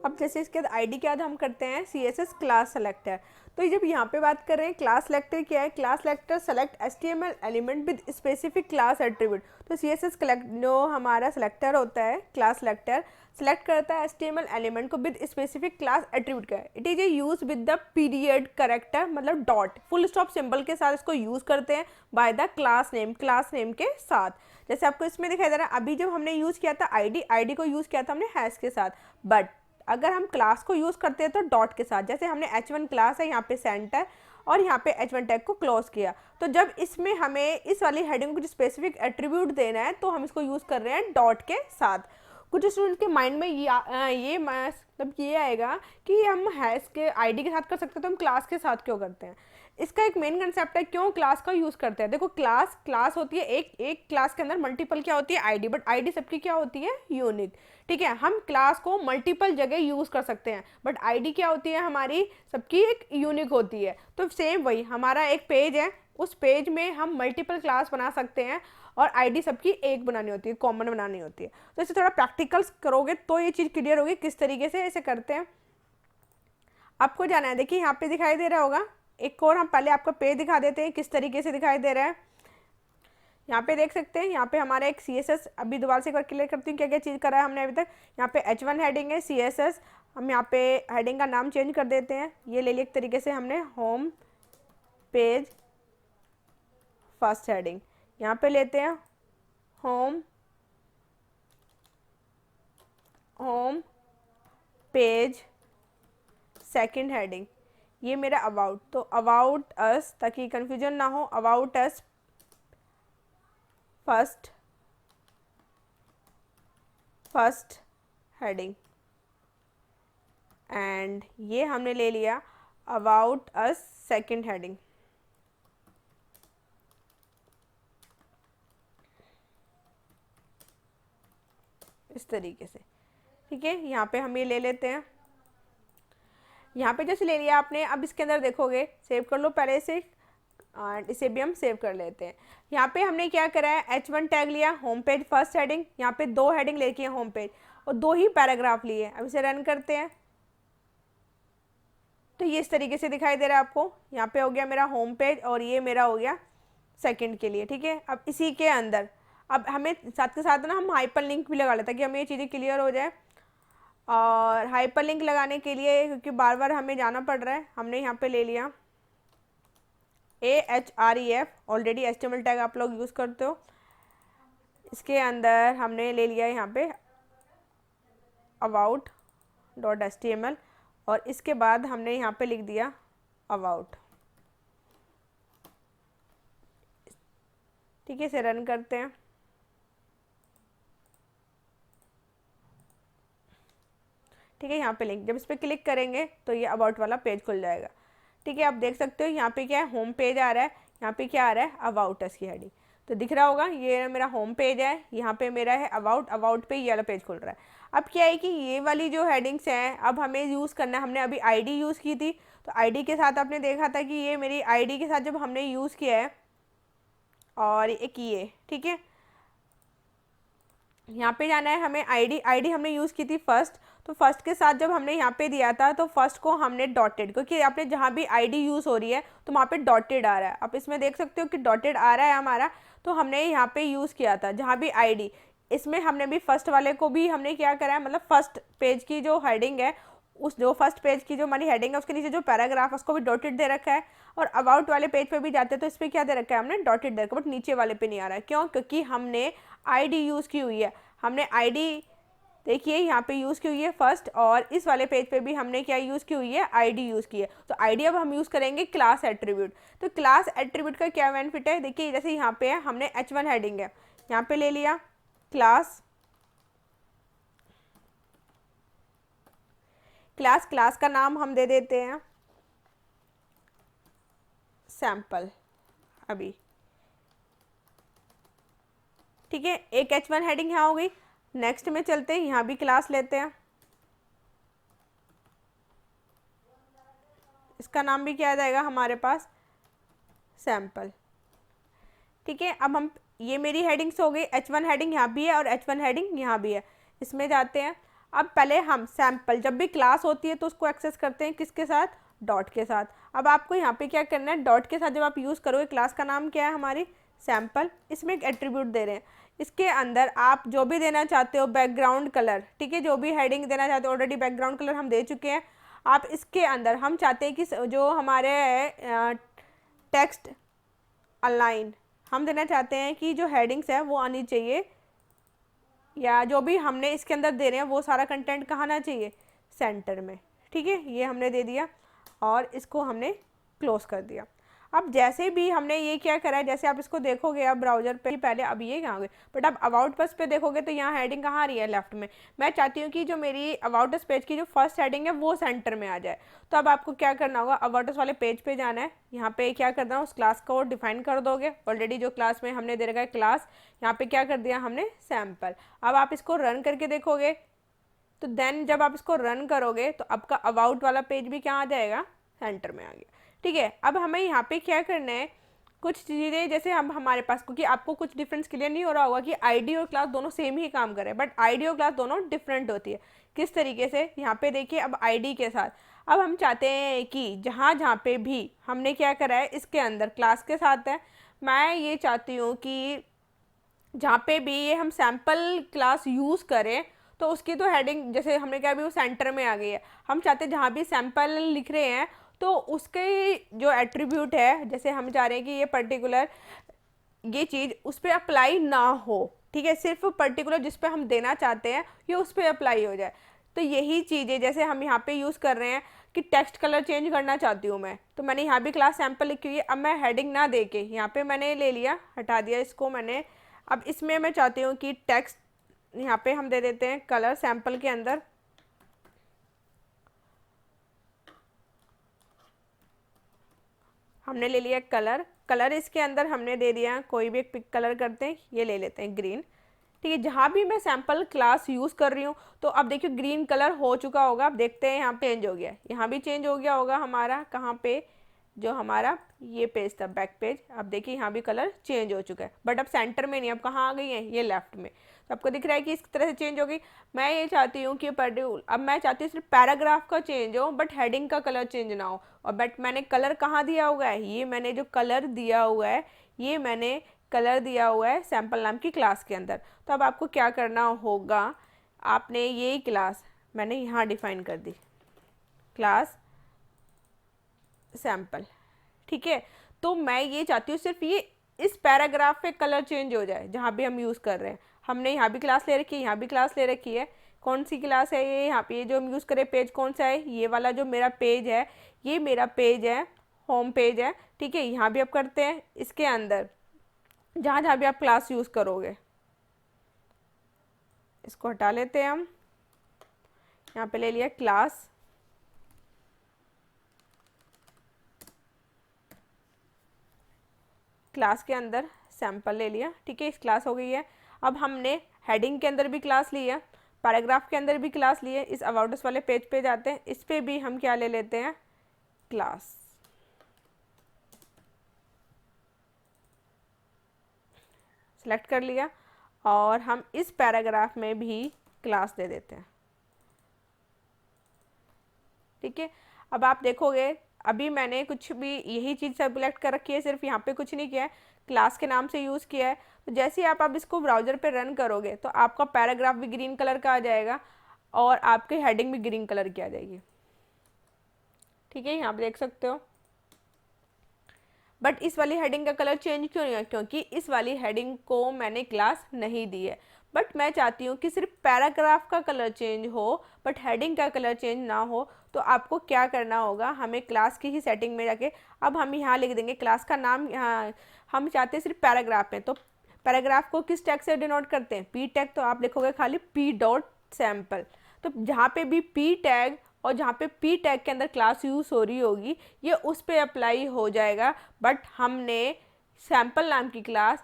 अब जैसे इसके बाद ID के बाद हम करते हैं CSS क्लास सेलेक्टर। तो जब यहाँ पे बात कर रहे हैं क्लास सेलेक्टर क्या है, class selector select HTML element with specific class attribute. तो CSS जो हमारा सेलेक्टर होता है क्लास सेलेक्टर सेलेक्ट करता है HTML एलिमेंट को विद स्पेसिफिक क्लास एट्रीब्यूट का। It is a use with the period character, मतलब डॉट फुल स्टॉप सिंबल के साथ इसको यूज़ करते हैं बाय द क्लास नेम के साथ। जैसे आपको इसमें दिखाई दे रहा है, अभी जब हमने यूज़ किया था ID को यूज़ किया था हमने हैश के साथ, बट अगर हम क्लास को यूज़ करते हैं तो डॉट के साथ। जैसे हमने H1 क्लास है, यहाँ पे सेंटर और यहाँ पे H1 टैग को क्लोज किया, तो जब इसमें हमें इस वाली हेडिंग को स्पेसिफिक एट्रीब्यूट देना है तो हम इसको यूज़ कर रहे हैं डॉट के साथ। कुछ स्टूडेंट के माइंड में ये मतलब ये आएगा कि हम हैश के आईडी के साथ कर सकते हैं तो हम क्लास के साथ क्यों करते हैं। इसका एक मेन कंसेप्ट है क्यों क्लास का यूज़ करते हैं। देखो क्लास होती है, एक क्लास के अंदर मल्टीपल क्या होती है आईडी, बट आईडी सबकी क्या होती है यूनिक। ठीक है, हम क्लास को मल्टीपल जगह यूज़ कर सकते हैं बट आईडी क्या होती है हमारी सबकी एक यूनिक होती है। तो सेम वही हमारा एक पेज है, उस पेज में हम मल्टीपल क्लास बना सकते हैं और आईडी सबकी एक बनानी होती है, कॉमन बनानी होती है। तो इसे थोड़ा प्रैक्टिकल्स करोगे तो ये चीज़ क्लियर होगी किस तरीके से इसे करते हैं। आपको जाना है, देखिए यहाँ पे दिखाई दे रहा होगा, एक और हम पहले आपको पेज दिखा देते हैं किस तरीके से दिखाई दे रहा है। यहाँ पे देख सकते हैं, यहाँ पे हमारा एक CSS, अभी दोबारा से एक बार क्लियर करती हूँ क्या क्या चीज़ करा है हमने अभी तक। यहाँ पे H1 हेडिंग है CSS, हम यहाँ पे हेडिंग का नाम चेंज कर देते हैं, ये ले लिया एक तरीके से हमने होम पेज फर्स्ट हेडिंग। यहाँ पे लेते हैं होम पेज सेकंड हेडिंग, ये मेरा अबाउट, तो अबाउट अस, ताकि कंफ्यूजन ना हो, about us first heading, and ये हमने ले लिया अबाउट अस सेकंड हेडिंग। इस तरीके से, ठीक है। यहाँ पे हम ये ले लेते हैं, यहाँ पे जैसे ले लिया आपने, अब इसके अंदर देखोगे, सेव कर लो पहले से, इसे भी हम सेव कर लेते हैं। यहाँ पे हमने क्या करा है, H1 टैग लिया, होम पेज फर्स्ट हेडिंग, यहाँ पे 2 हेडिंग लेके हैं होम पेज और 2 ही पैराग्राफ लिए। अब इसे रन करते हैं तो ये इस तरीके से दिखाई दे रहा है आपको। यहाँ पे हो गया मेरा होम पेज और ये मेरा हो गया सेकंड के लिए, ठीक है। अब इसी के अंदर अब हमें साथ के साथ ना हम हाइपर लिंक भी लगा लेते हैं कि हमें ये चीज़ें क्लियर हो जाए। और हाइपर लिंक लगाने के लिए, क्योंकि बार बार हमें जाना पड़ रहा है, हमने यहाँ पे ले लिया AHREF, ऑलरेडी HTML टैग आप लोग यूज़ करते हो। इसके अंदर हमने ले लिया यहाँ पे about.html और इसके बाद हमने यहाँ पे लिख दिया about, ठीक है। इसे रन करते हैं, ठीक है। यहाँ पे लिंक, जब इस पर क्लिक करेंगे तो ये अबाउट वाला पेज खुल जाएगा, ठीक है। आप देख सकते हो यहाँ पे क्या है, होम पेज आ रहा है, यहाँ पे क्या आ रहा है, अबाउट अस की हेडिंग, तो दिख रहा होगा ये मेरा होम पेज है, यहाँ पे मेरा है अबाउट पे ये वाला पेज खुल रहा है। अब क्या है कि ये वाली जो हेडिंग्स हैं अब हमें यूज़ करना है। हमने अभी आईडी यूज़ की थी, तो आईडी के साथ आपने देखा था कि ये मेरी आईडी के साथ जब हमने यूज़ किया है, और एक ये, ठीक है। यहाँ पे जाना है हमें, आईडी हमने यूज़ की थी फर्स्ट, तो फर्स्ट के साथ जब हमने यहाँ पे दिया था तो फर्स्ट को हमने डॉटेड, क्योंकि आपने जहाँ भी आईडी यूज़ हो रही है तो वहाँ पे डॉटेड आ रहा है। आप इसमें देख सकते हो कि डॉटेड आ रहा है हमारा, तो हमने यहाँ पे यूज़ किया था जहाँ भी आईडी। इसमें हमने भी फर्स्ट वाले को भी हमने क्या करा है, मतलब फर्स्ट पेज की जो हेडिंग है, उस जो फर्स्ट पेज की जो हमारी हेडिंग है उसके नीचे जो पैराग्राफ है उसको भी डॉटेड दे रखा है। और अबाउट वाले पेज पे भी जाते हैं तो इस पर क्या दे रखा है हमने, डॉटेड दे रखा है, बट नीचे वाले पे नहीं आ रहा है। क्यों? क्योंकि हमने आईडी यूज़ की हुई है। हमने आईडी देखिए यहाँ पे यूज़ की हुई है फर्स्ट, और इस वाले पेज पे भी हमने क्या यूज़ की हुई है, आईडी यूज़ की है। तो आईडी अब हम यूज़ करेंगे क्लास एट्रीब्यूट। तो क्लास एट्रीब्यूट का क्या बेनिफिट है, देखिए जैसे यहाँ पे है, हमने H1 हेडिंग है, यहाँ पे ले लिया क्लास का नाम हम दे देते हैं सैम्पल अभी, ठीक है। एक H1 हेडिंग यहाँ हो गई। नेक्स्ट में चलते हैं, यहाँ भी क्लास लेते हैं, इसका नाम भी क्या आ जाएगा हमारे पास, सैम्पल, ठीक है। अब हम, ये मेरी हेडिंग्स हो गई, H1 हेडिंग यहाँ भी है और H1 हेडिंग यहाँ भी है। इसमें जाते हैं, अब पहले हम सैम्पल, जब भी क्लास होती है तो उसको एक्सेस करते हैं किसके साथ, डॉट के साथ। अब आपको यहाँ पे क्या करना है, डॉट के साथ जब आप यूज़ करोगे, क्लास का नाम क्या है हमारी, सैम्पल, इसमें एक एट्रीब्यूट दे रहे हैं। इसके अंदर आप जो भी देना चाहते हो, बैकग्राउंड कलर, ठीक है, जो भी हेडिंग देना चाहते हो, ऑलरेडी बैकग्राउंड कलर हम दे चुके हैं। आप इसके अंदर हम चाहते हैं कि जो हमारे टेक्स्ट अलाइन, हम देना चाहते हैं कि जो हेडिंग्स है वो आनी चाहिए, या जो भी हमने इसके अंदर दे रहे हैं वो सारा कंटेंट कहाँ आना चाहिए, सेंटर में, ठीक है। ये हमने दे दिया और इसको हमने क्लोज कर दिया। अब जैसे भी हमने ये क्या करा है, जैसे आप इसको देखोगे अब ब्राउजर पे पहले, अब ये कहाँ गए, बट अब अबाउट अस पे देखोगे तो यहाँ हेडिंग कहाँ आ रही है, लेफ्ट में। मैं चाहती हूँ कि जो मेरी अबाउट अस पेज की जो फर्स्ट हेडिंग है वो सेंटर में आ जाए। तो अब आपको क्या करना होगा, अबाउट अस वाले पेज पे जाना है, यहाँ पे क्या करना है, उस क्लास को डिफाइन कर दोगे। ऑलरेडी जो क्लास में हमने दे रखा है क्लास, यहाँ पे क्या कर दिया हमने, सैम्पल। अब आप इसको रन करके देखोगे तो देन जब आप इसको रन करोगे तो आपका अबाउट वाला पेज भी क्या आ जाएगा, सेंटर में आ गया। ठीक है, अब हमें यहाँ पे क्या करना है, कुछ चीज़ें जैसे हम हमारे पास, क्योंकि आपको कुछ डिफरेंस क्लियर नहीं हो रहा होगा कि आईडी और क्लास दोनों सेम ही काम कर रहे हैं, बट आईडी और क्लास दोनों डिफरेंट होती है। किस तरीके से, यहाँ पे देखिए, अब आईडी के साथ अब हम चाहते हैं कि जहाँ जहाँ पे भी हमने क्या करा है, इसके अंदर क्लास के साथ है, मैं ये चाहती हूँ कि जहाँ पे भी ये हम सैम्पल क्लास यूज़ करें तो उसकी तो हेडिंग, जैसे हमने कहा अभी वो सेंटर में आ गई है। हम चाहते हैं जहाँ भी सैम्पल लिख रहे हैं तो उसके जो एट्रीब्यूट है, जैसे हम चाह रहे हैं कि ये पर्टिकुलर ये चीज़ उस पर अप्लाई ना हो, ठीक है, सिर्फ पर्टिकुलर जिस पे हम देना चाहते हैं ये उस पर अप्लाई हो जाए। तो यही चीज़ें जैसे हम यहाँ पे यूज़ कर रहे हैं कि टेक्स्ट कलर चेंज करना चाहती हूँ मैं, तो मैंने यहाँ भी क्लास सैम्पल लिखी हुई है। अब मैं हेडिंग ना दे के यहाँ पे मैंने ले लिया, हटा दिया इसको मैंने। अब इसमें मैं चाहती हूँ कि टेक्स्ट यहाँ पे हम दे देते हैं कलर सैम्पल के अंदर, हमने ले लिया कलर। कलर इसके अंदर हमने दे दिया, कोई भी एक पिक कलर करते हैं, ये ले लेते हैं ग्रीन। ठीक है, जहाँ भी मैं सैम्पल क्लास यूज़ कर रही हूँ तो अब देखिए ग्रीन कलर हो चुका होगा। अब देखते हैं यहाँ पे चेंज हो गया, यहाँ भी चेंज हो गया होगा हमारा, कहाँ पे, जो हमारा ये पेज था बैक पेज। अब देखिए यहाँ भी कलर चेंज हो चुका है, बट अब सेंटर में नहीं, अब कहाँ आ गई है, ये लेफ्ट में। तो आपको दिख रहा है कि इस तरह से चेंज हो गई। मैं ये चाहती हूँ कि अब मैं चाहती हूँ सिर्फ पैराग्राफ का चेंज हो, बट हेडिंग का कलर चेंज ना हो। और बट मैंने कलर कहाँ दिया हुआ है, ये मैंने जो कलर दिया हुआ है, ये मैंने कलर दिया हुआ है सैम्पल नाम की क्लास के अंदर। तो अब आपको क्या करना होगा, आपने ये क्लास मैंने यहाँ डिफाइन कर दी, क्लास सैम्पल। ठीक है, तो मैं ये चाहती हूँ सिर्फ ये इस पैराग्राफ पे कलर चेंज हो जाए जहाँ भी हम यूज़ कर रहे हैं। हमने यहाँ भी क्लास ले रखी है, यहाँ भी क्लास ले रखी है। कौन सी क्लास है ये, यहाँ पे ये जो हम यूज़ करें पेज कौन सा है, ये वाला जो मेरा पेज है, ये मेरा पेज है, होम पेज है। ठीक है, यहाँ भी आप करते हैं, इसके अंदर जहाँ जहाँ भी आप क्लास यूज़ करोगे, इसको हटा लेते हैं हम। यहाँ पे ले लिया क्लास, क्लास के अंदर सैम्पल ले लिया। ठीक है, इस क्लास हो गई है। अब हमने हेडिंग के अंदर भी क्लास ली है, पैराग्राफ के अंदर भी क्लास ली है। इस अबाउट अस वाले पेज पे जाते हैं, इस पे भी हम क्या ले लेते हैं, क्लास। सेलेक्ट कर लिया और हम इस पैराग्राफ में भी क्लास दे देते हैं। ठीक है, अब आप देखोगे अभी मैंने कुछ भी यही चीज़ सेलेक्ट कर रखी है, सिर्फ यहाँ पे कुछ नहीं किया है, क्लास के नाम से यूज़ किया है। तो जैसे ही आप अब इसको ब्राउज़र पे रन करोगे तो आपका पैराग्राफ भी ग्रीन कलर का आ जाएगा और आपकी हेडिंग भी ग्रीन कलर की आ जाएगी। ठीक है, यहाँ पे देख सकते हो। बट इस वाली हेडिंग का कलर चेंज क्यों नहीं है, क्योंकि इस वाली हेडिंग को मैंने क्लास नहीं दी है। बट मैं चाहती हूँ कि सिर्फ पैराग्राफ का कलर चेंज हो बट हेडिंग का कलर चेंज ना हो। तो आपको क्या करना होगा, हमें क्लास की ही सेटिंग में जाके अब हम यहाँ लिख देंगे क्लास का नाम। यहाँ हम चाहते हैं सिर्फ पैराग्राफ में, तो पैराग्राफ को किस टैग से डिनोट करते हैं, पी टैग। तो आप लिखोगे खाली पी डॉट सैम्पल। तो जहाँ पे भी पी टैग और जहाँ पे पी टैग के अंदर क्लास यूज़ हो रही होगी ये उस पर अप्लाई हो जाएगा। बट हमने सैम्पल नाम की क्लास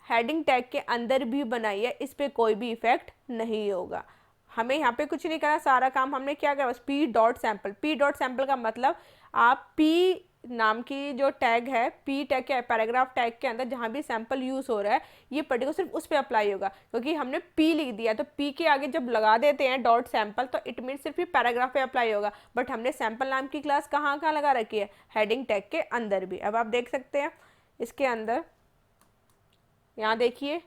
हेडिंग टैग के अंदर भी बनाई है, इस पर कोई भी इफेक्ट नहीं होगा। हमें यहाँ पे कुछ नहीं करना, सारा काम हमने क्या किया, बस P dot sample. P dot sample का मतलब आप पी नाम की जो टैग है, पी टैग के पैराग्राफ टैग के अंदर जहाँ भी सैम्पल यूज़ हो रहा है ये पर्टिकुलर सिर्फ उस पर अप्लाई होगा, क्योंकि हमने पी लिख दिया। तो पी के आगे जब लगा देते हैं डॉट सैम्पल तो इट मीन सिर्फ ये पैराग्राफ पे अप्लाई होगा। बट हमने सैम्पल नाम की क्लास कहाँ कहाँ लगा रखी है, हेडिंग टैग के अंदर भी। अब आप देख सकते हैं इसके अंदर, यहाँ देखिए,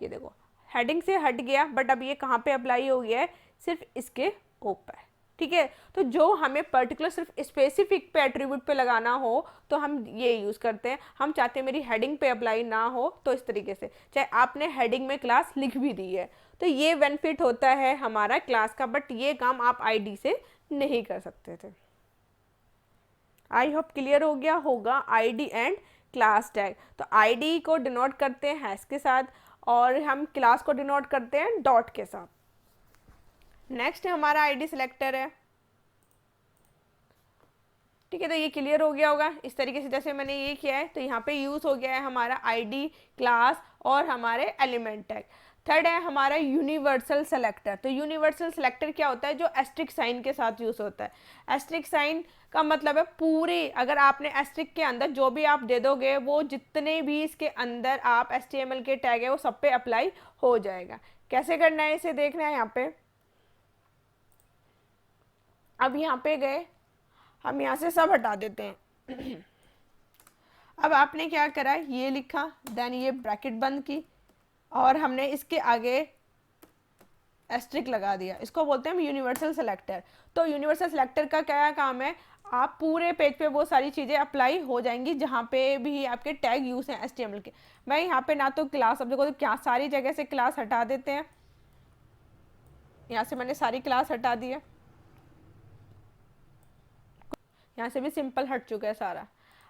ये देखो हेडिंग से हट गया बट अब ये कहाँ पे अप्लाई हो गया है, सिर्फ इसके ऊपर। ठीक है, तो जो हमें पर्टिकुलर सिर्फ स्पेसिफिक पे एट्रीब्यूट पे लगाना हो तो हम ये यूज़ करते हैं। हम चाहते हैं मेरी हेडिंग पे अप्लाई ना हो तो इस तरीके से, चाहे आपने हेडिंग में क्लास लिख भी दी है तो ये बेनिफिट होता है हमारा क्लास का। बट ये काम आप आईडी से नहीं कर सकते थे। आई होप क्लियर हो गया होगा। आईडी एंड क्लास टैग, तो आईडी को डिनोट करते हैं हैश के साथ और हम क्लास को डिनोट करते हैं डॉट के साथ। नेक्स्ट हमारा आईडी सिलेक्टर है, ठीक है, तो ये क्लियर हो गया होगा। इस तरीके से जैसे मैंने ये किया है तो यहाँ पे यूज़ हो गया है हमारा आईडी, क्लास और हमारे एलिमेंट टैग। थर्ड है हमारा यूनिवर्सल सेलेक्टर। तो यूनिवर्सल सेलेक्टर क्या होता है, जो एस्ट्रिक साइन के साथ यूज़ होता है। एस्ट्रिक साइन का मतलब है पूरे, अगर आपने एस्ट्रिक के अंदर जो भी आप दे दोगे वो जितने भी इसके अंदर आप HTML के टैग है वो सब पे अप्लाई हो जाएगा। कैसे करना है इसे देखना है यहाँ पे। अब यहाँ पे गए, हम यहाँ से सब हटा देते हैं। अब आपने क्या करा, ये लिखा, देन ये ब्रैकेट बंद की और हमने इसके आगे एस्ट्रिक लगा दिया। इसको बोलते हैं हम यूनिवर्सल सेलेक्टर। तो यूनिवर्सल सेलेक्टर का क्या काम है, आप पूरे पेज पे वो सारी चीज़ें अप्लाई हो जाएंगी जहाँ पे भी आपके टैग यूज़ हैं HTML के। मैं यहाँ पे ना तो क्लास, अब देखो तो क्या सारी जगह से क्लास हटा देते हैं। यहाँ से मैंने सारी क्लास हटा दी है, यहाँ से भी सिंपल हट चुका है सारा।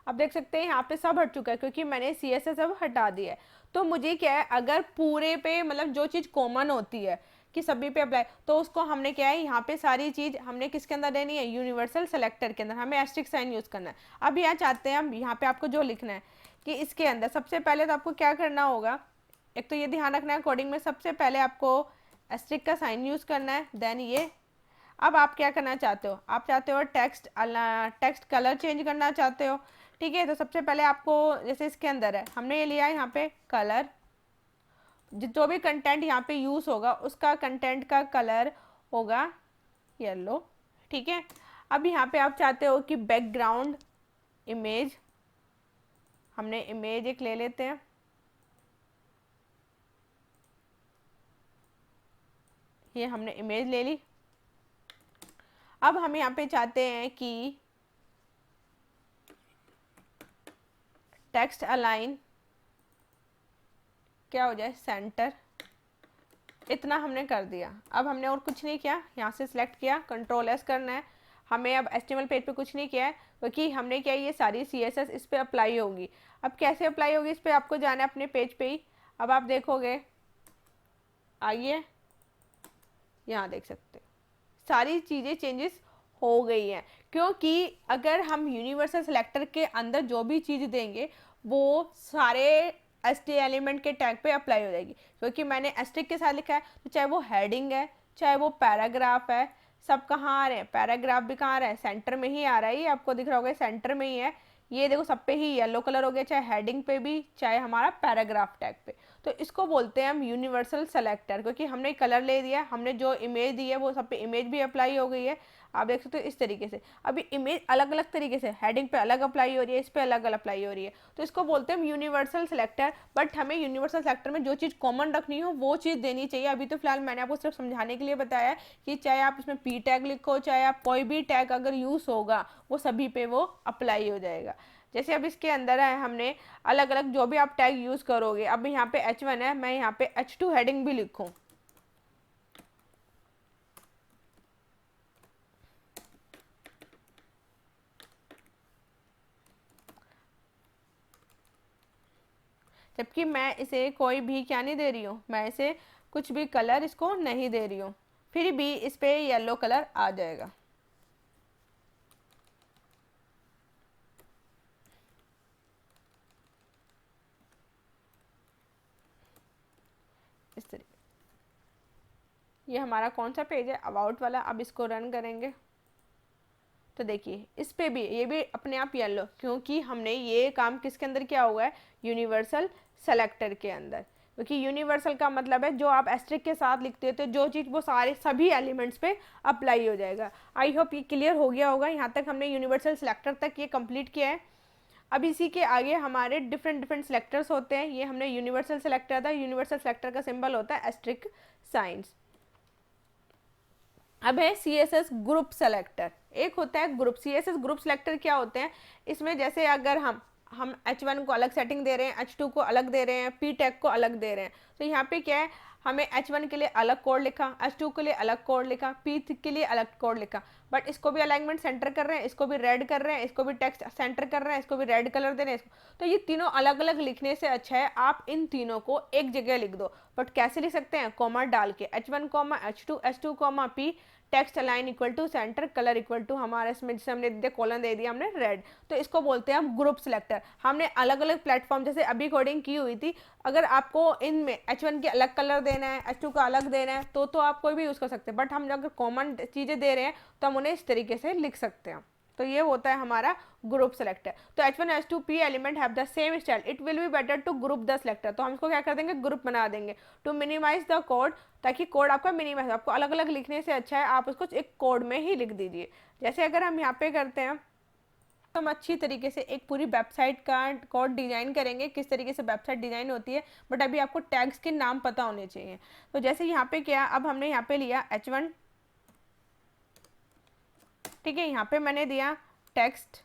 अब देख सकते हैं यहाँ पे सब हट चुका है क्योंकि मैंने CSS अब हटा दिया है। तो मुझे क्या है, अगर पूरे पे मतलब जो चीज़ कॉमन होती है कि सभी पे अप्लाई, तो उसको हमने क्या है, यहाँ पे सारी चीज़ हमने किसके अंदर देनी है, यूनिवर्सल सेलेक्टर के अंदर। हमें एस्ट्रिक साइन यूज़ करना है। अब यहाँ चाहते हैं हम, यहाँ पे आपको जो लिखना है कि इसके अंदर सबसे पहले तो आपको क्या करना होगा, एक तो ये ध्यान रखना है कोडिंग में सबसे पहले आपको एस्ट्रिक का साइन यूज़ करना है, देन ये। अब आप क्या करना चाहते हो, आप चाहते हो टेक्स्ट कलर चेंज करना चाहते हो, ठीक है। तो सबसे पहले आपको, जैसे इसके अंदर है, हमने ये लिया है यहाँ पे कलर, जो भी कंटेंट यहाँ पे यूज़ होगा उसका कंटेंट का कलर होगा येलो, ठीक है। अब यहाँ पे आप चाहते हो कि बैकग्राउंड इमेज, हमने इमेज एक ले लेते हैं, ये हमने इमेज ले ली। अब हम यहाँ पे चाहते हैं कि टेक्स्ट अलाइन क्या हो जाए, सेंटर। इतना हमने कर दिया। अब हमने और कुछ नहीं किया, यहाँ से सिलेक्ट किया, Ctrl+S करना है। हमें अब HTML पेज पे कुछ नहीं किया है क्योंकि हमने क्या, ये सारी CSS इस पर अप्लाई होगी। अब कैसे अप्लाई होगी इस पर, आपको जाना है अपने पेज पे ही। अब आप देखोगे, आइए यहाँ देख सकते हो सारी चीज़ें चेंजेस हो गई हैं, क्योंकि अगर हम यूनिवर्सल सेलेक्टर के अंदर जो भी चीज़ देंगे वो सारे एसटी एलिमेंट के टैग पे अप्लाई हो जाएगी। क्योंकि मैंने एस्ट्रिक के साथ लिखा है, तो चाहे वो हेडिंग है, चाहे वो पैराग्राफ है, सब कहाँ आ रहे हैं, पैराग्राफ भी कहाँ आ रहा है, सेंटर में ही आ रहा है। ये आपको दिख रहा होगा सेंटर में ही है। ये देखो सब पे ही येलो कलर हो गया, चाहे हेडिंग पे भी, चाहे हमारा पैराग्राफ टैग पे। तो इसको बोलते हैं हम यूनिवर्सल सेलेक्टर, क्योंकि हमने कलर ले दिया, हमने जो इमेज दी है वो सब पे इमेज भी अप्लाई हो गई है। आप देख सकते हो इस तरीके से। अभी इमेज अलग अलग तरीके से, हेडिंग पे अलग अप्लाई हो रही है, इस पे अलग अलग अप्लाई हो रही है, तो इसको बोलते हैं हम यूनिवर्सल सेलेक्टर। बट हमें यूनिवर्सल सेलेक्टर में जो चीज़ कॉमन रखनी हो वो चीज़ देनी चाहिए। अभी तो फिलहाल मैंने आपको सिर्फ समझाने के लिए बताया कि चाहे आप इसमें P टैग लिखो, चाहे आप कोई भी टैग अगर यूज़ होगा वो सभी पे वो अप्लाई हो जाएगा। जैसे अब इसके अंदर है, हमने अलग अलग जो भी आप टैग यूज़ करोगे, अब यहाँ पे H1 है, मैं यहाँ पे H2 हेडिंग भी लिखूँ, जबकि मैं इसे कोई भी क्या नहीं दे रही हूँ, मैं इसे कुछ भी कलर इसको नहीं दे रही हूँ, फिर भी इस पे येलो कलर आ जाएगा। इस तरीके, ये हमारा कौन सा पेज है, अबाउट वाला। अब इसको रन करेंगे तो देखिए इस पे भी, ये भी अपने आप येलो, क्योंकि हमने ये काम किसके अंदर किया हुआ है, यूनिवर्सल सेलेक्टर के अंदर। क्योंकि यूनिवर्सल का मतलब है जो आप एस्ट्रिक के साथ लिखते हो तो जो चीज़ वो सारे सभी एलिमेंट्स पे अप्लाई हो जाएगा। आई होप ये क्लियर हो गया होगा। यहाँ तक हमने यूनिवर्सल सेलेक्टर तक ये कंप्लीट किया है। अब इसी के आगे हमारे डिफरेंट सेलेक्टर्स होते हैं। ये हमने यूनिवर्सल सेलेक्टर था, यूनिवर्सल सेलेक्टर का सिंबल होता है एस्ट्रिक साइंस। अब है CSS ग्रुप सेलेक्टर, एक होता है ग्रुप। CSS ग्रुप सेलेक्टर क्या होते हैं, इसमें जैसे अगर हम H1 को अलग सेटिंग दे रहे हैं, H2 को अलग दे रहे हैं, P टैग को अलग दे रहे हैं। तो यहाँ पे क्या है, हमें H1 के लिए अलग कोड लिखा, H2 के लिए अलग कोड लिखा, P के लिए अलग कोड लिखा, बट इसको भी अलाइनमेंट सेंटर कर रहे हैं, इसको भी रेड कर रहे हैं, इसको भी टेक्स्ट सेंटर कर रहे हैं, इसको भी रेड कलर दे रहे हैं इसको। तो ये तीनों अलग अलग लिखने से अच्छा है आप इन तीनों को एक जगह लिख दो। बट कैसे लिख सकते हैं, कॉमा डाल के, H1 comma H2, H2 comma P, text align equal to centre, colour equal to हमारा इसमें जैसे हमने दे दिया कॉलम दे दिया हमने रेड। तो इसको बोलते हैं हम ग्रुप सिलेक्टर। हमने अलग अलग प्लेटफॉर्म जैसे अभी कोडिंग की हुई थी, अगर आपको इनमें H1 के अलग कलर देना है, H2 का अलग देना है, तो आप कोई भी यूज़ कर सकते हैं। बट हम अगर कॉमन चीज़ें दे रहे हैं तो हम उन्हें इस तरीके से लिख सकते हैं। तो ये होता है हमारा ग्रुप सेलेक्टर। तो H1 H2 P element have the same style, it will be better to group the selector. तो हम इसको क्या कर देंगे, ग्रुप बना देंगे टू मिनिमाइज द कोड, ताकि कोड आपका मिनिमाइज, आपको अलग अलग लिखने से अच्छा है आप उसको एक कोड में ही लिख दीजिए। जैसे अगर हम यहाँ पे करते हैं तो हम अच्छी तरीके से एक पूरी वेबसाइट का कोड डिजाइन करेंगे, किस तरीके से वेबसाइट डिजाइन होती है। बट अभी आपको टैग्स के नाम पता होने चाहिए। तो जैसे यहाँ पे क्या, अब हमने यहाँ पे लिया H1, ठीक है, यहाँ पे मैंने दिया टेक्स्ट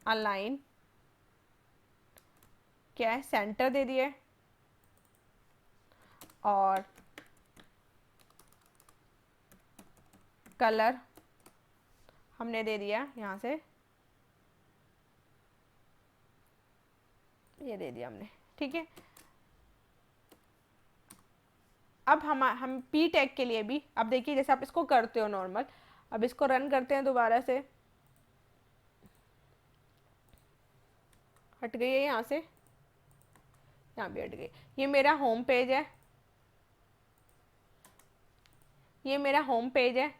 अलाइन, क्या है, सेंटर दे दिए, और कलर हमने दे दिया यहाँ से, ये दे दिया हमने, ठीक है। अब हम P टैग के लिए भी, अब देखिए जैसे आप इसको करते हो नॉर्मल, अब इसको रन करते हैं दोबारा से, हट गई है यहाँ से, यहाँ भी हट गई। ये मेरा होम पेज है, ये मेरा होम पेज है,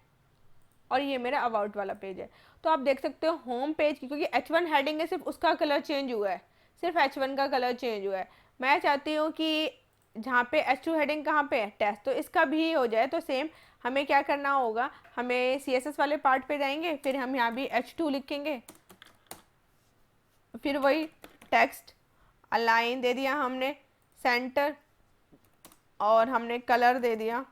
और ये मेरा अबाउट वाला पेज है। तो आप देख सकते हो होम पेज की, क्योंकि H1 हेडिंग है, सिर्फ उसका कलर चेंज हुआ है, सिर्फ H1 का कलर चेंज हुआ है। मैं चाहती हूँ कि जहाँ पे H2 हेडिंग कहाँ पे है, टेस्ट, तो इसका भी हो जाए। तो सेम हमें क्या करना होगा, हमें CSS वाले पार्ट पे जाएंगे, फिर हम यहाँ भी H2 लिखेंगे, फिर वही टेक्स्ट अलाइन दे दिया हमने, सेंटर, और हमने कलर दे दिया,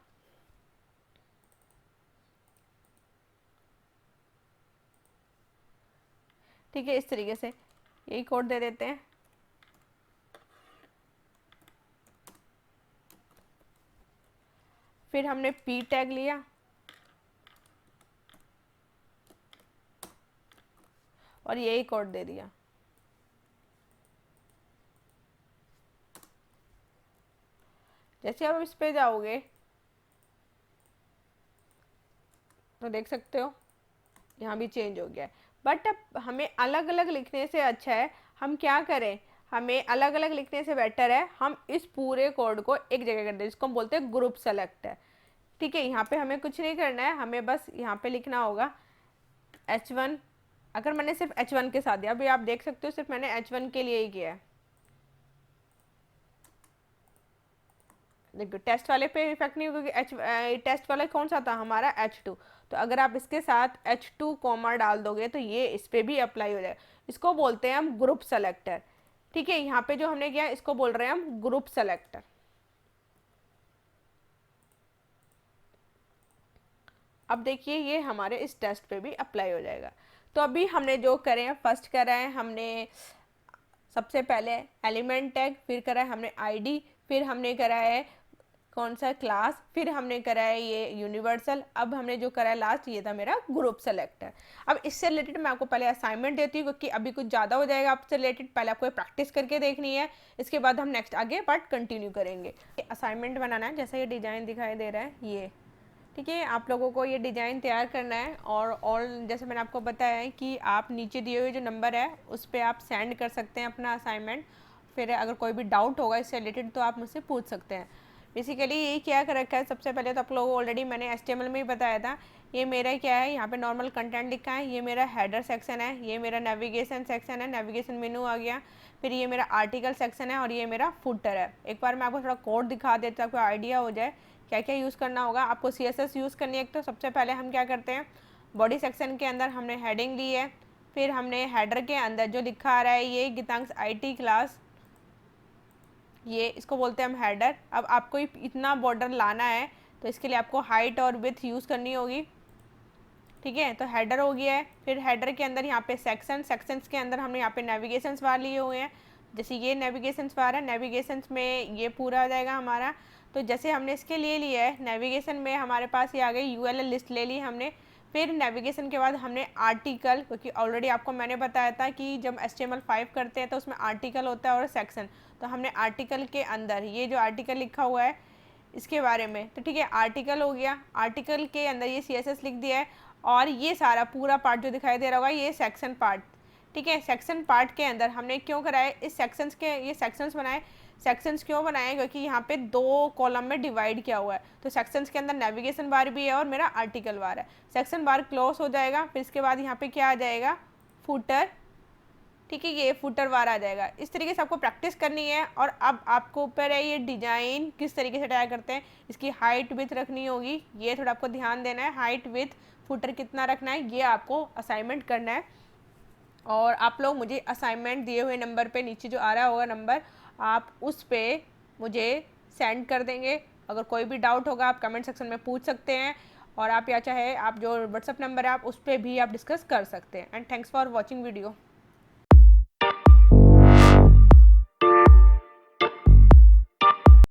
ठीक है। इस तरीके से यही कोड दे देते हैं। फिर हमने P टैग लिया, और यही कोड दे दिया। जैसे आप इस पे जाओगे तो देख सकते हो यहाँ भी चेंज हो गया है। बट अब हमें अलग अलग लिखने से अच्छा है हम क्या करें, हमें अलग अलग लिखने से बेटर है हम इस पूरे कोड को एक जगह कर दें, जिसको हम बोलते हैं ग्रुप सेलेक्टर, ठीक है। यहाँ पे हमें कुछ नहीं करना है, हमें बस यहाँ पे लिखना होगा H1। अगर मैंने सिर्फ H1 के साथ दिया, अभी आप देख सकते हो सिर्फ मैंने H1 के लिए ही किया है। देखो टेस्ट वाले पे इफेक्ट नहीं होगा, क्योंकि टेस्ट वाला कौन सा था हमारा H2। तो अगर आप इसके साथ H2 कॉमा डाल दोगे तो ये इस पे भी अप्लाई हो जाएगा। इसको बोलते हैं हम ग्रुप सेलेक्टर, ठीक है। यहाँ पे जो हमने किया इसको बोल रहे हैं हम ग्रुप सेलेक्टर। अब देखिए ये हमारे इस टेस्ट पे भी अप्लाई हो जाएगा। तो अभी हमने जो करें, फर्स्ट करा है हमने सबसे पहले एलिमेंट टैग, फिर करा है हमने आईडी, फिर हमने करा है कौन सा क्लास, फिर हमने करा है ये यूनिवर्सल, अब हमने जो करा है लास्ट ये था मेरा ग्रुप सेलेक्टर। अब इससे रिलेटेड मैं आपको पहले असाइनमेंट देती हूँ, क्योंकि अभी कुछ ज़्यादा हो जाएगा आपसे रिलेटेड, पहले आपको प्रैक्टिस करके देखनी है, इसके बाद हम नेक्स्ट आगे पार्ट कंटिन्यू करेंगे। असाइनमेंट बनाना है, जैसा ये डिज़ाइन दिखाई दे रहा है ये, ठीक है। आप लोगों को ये डिज़ाइन तैयार करना है, और जैसे मैंने आपको बताया है कि आप नीचे दिए हुए जो नंबर है उस पर आप सेंड कर सकते हैं अपना असाइनमेंट। फिर अगर कोई भी डाउट होगा इससे रिलेटेड तो आप मुझसे पूछ सकते हैं। बेसिकली यही क्या कर रखा है, सबसे पहले तो आप लोगों को ऑलरेडी मैंने HTML में ही बताया था। ये मेरा क्या है, यहाँ पे नॉर्मल कंटेंट लिखा है, ये मेरा हेडर सेक्शन है, ये मेरा नेविगेशन सेक्शन है, नेविगेशन मेनू आ गया, फिर ये मेरा आर्टिकल सेक्शन है, और ये मेरा फुटर है। एक बार मैं आपको थोड़ा कोड दिखा देता हूँ, आपको आइडिया हो जाए क्या क्या यूज़ करना होगा। आपको CSS यूज़ करनी है। तो सबसे पहले हम क्या करते हैं, बॉडी सेक्शन के अंदर हमने हेडिंग ली है, फिर हमने हेडर के अंदर जो लिखा आ रहा है ये गीतांश IT क्लास, ये इसको बोलते हैं हम हेडर। अब आपको इतना बॉर्डर लाना है तो इसके लिए आपको हाइट और विड्थ यूज़ करनी होगी, ठीक है, तो हेडर हो गया है। फिर हेडर के अंदर यहाँ पे सेक्शंस के अंदर हमने यहाँ पे नेविगेशंस बार लिए हुए हैं। जैसे ये नेविगेशंस बार है, नेविगेशंस में ये पूरा आ जाएगा हमारा। तो जैसे हमने इसके लिए लिया है नेविगेशन में, हमारे पास ये आ गई URL लिस्ट ले ली हमने। फिर नेविगेशन के बाद हमने आर्टिकल, क्योंकि ऑलरेडी आपको मैंने बताया था कि जब HTML5 करते हैं तो उसमें आर्टिकल होता है और सेक्शन, तो हमने आर्टिकल के अंदर ये जो आर्टिकल लिखा हुआ है इसके बारे में, तो ठीक है आर्टिकल हो गया। आर्टिकल के अंदर ये CSS लिख दिया है, और ये सारा पूरा पार्ट जो दिखाई दे रहा होगा ये सेक्शन पार्ट। ठीक है, सेक्शन पार्ट के अंदर हमने क्यों कराए इस सेक्शंस के, ये सेक्शंस बनाए। सेक्शंस क्यों बनाए, क्योंकि यहाँ पे 2 कॉलम में डिवाइड किया हुआ है। तो सेक्शंस के अंदर नेविगेशन बार भी है और मेरा आर्टिकल बार है। सेक्शन बार क्लोज हो जाएगा, फिर इसके बाद यहाँ पे क्या आ जाएगा, फुटर। ठीक है, ये फुटर बार आ जाएगा। इस तरीके से आपको प्रैक्टिस करनी है। और अब आपको ऊपर है ये डिजाइन किस तरीके से टाइप करते हैं, इसकी हाइट विथ रखनी होगी, ये थोड़ा आपको ध्यान देना है। हाइट विथ फुटर कितना रखना है ये आपको असाइनमेंट करना है। और आप लोग मुझे असाइनमेंट दिए हुए नंबर पे, नीचे जो आ रहा होगा नंबर, आप उस पर मुझे सेंड कर देंगे। अगर कोई भी डाउट होगा आप कमेंट सेक्शन में पूछ सकते हैं, और आप या चाहे आप जो व्हाट्सअप नंबर है आप उस पर भी आप डिस्कस कर सकते हैं। And thanks for watching video.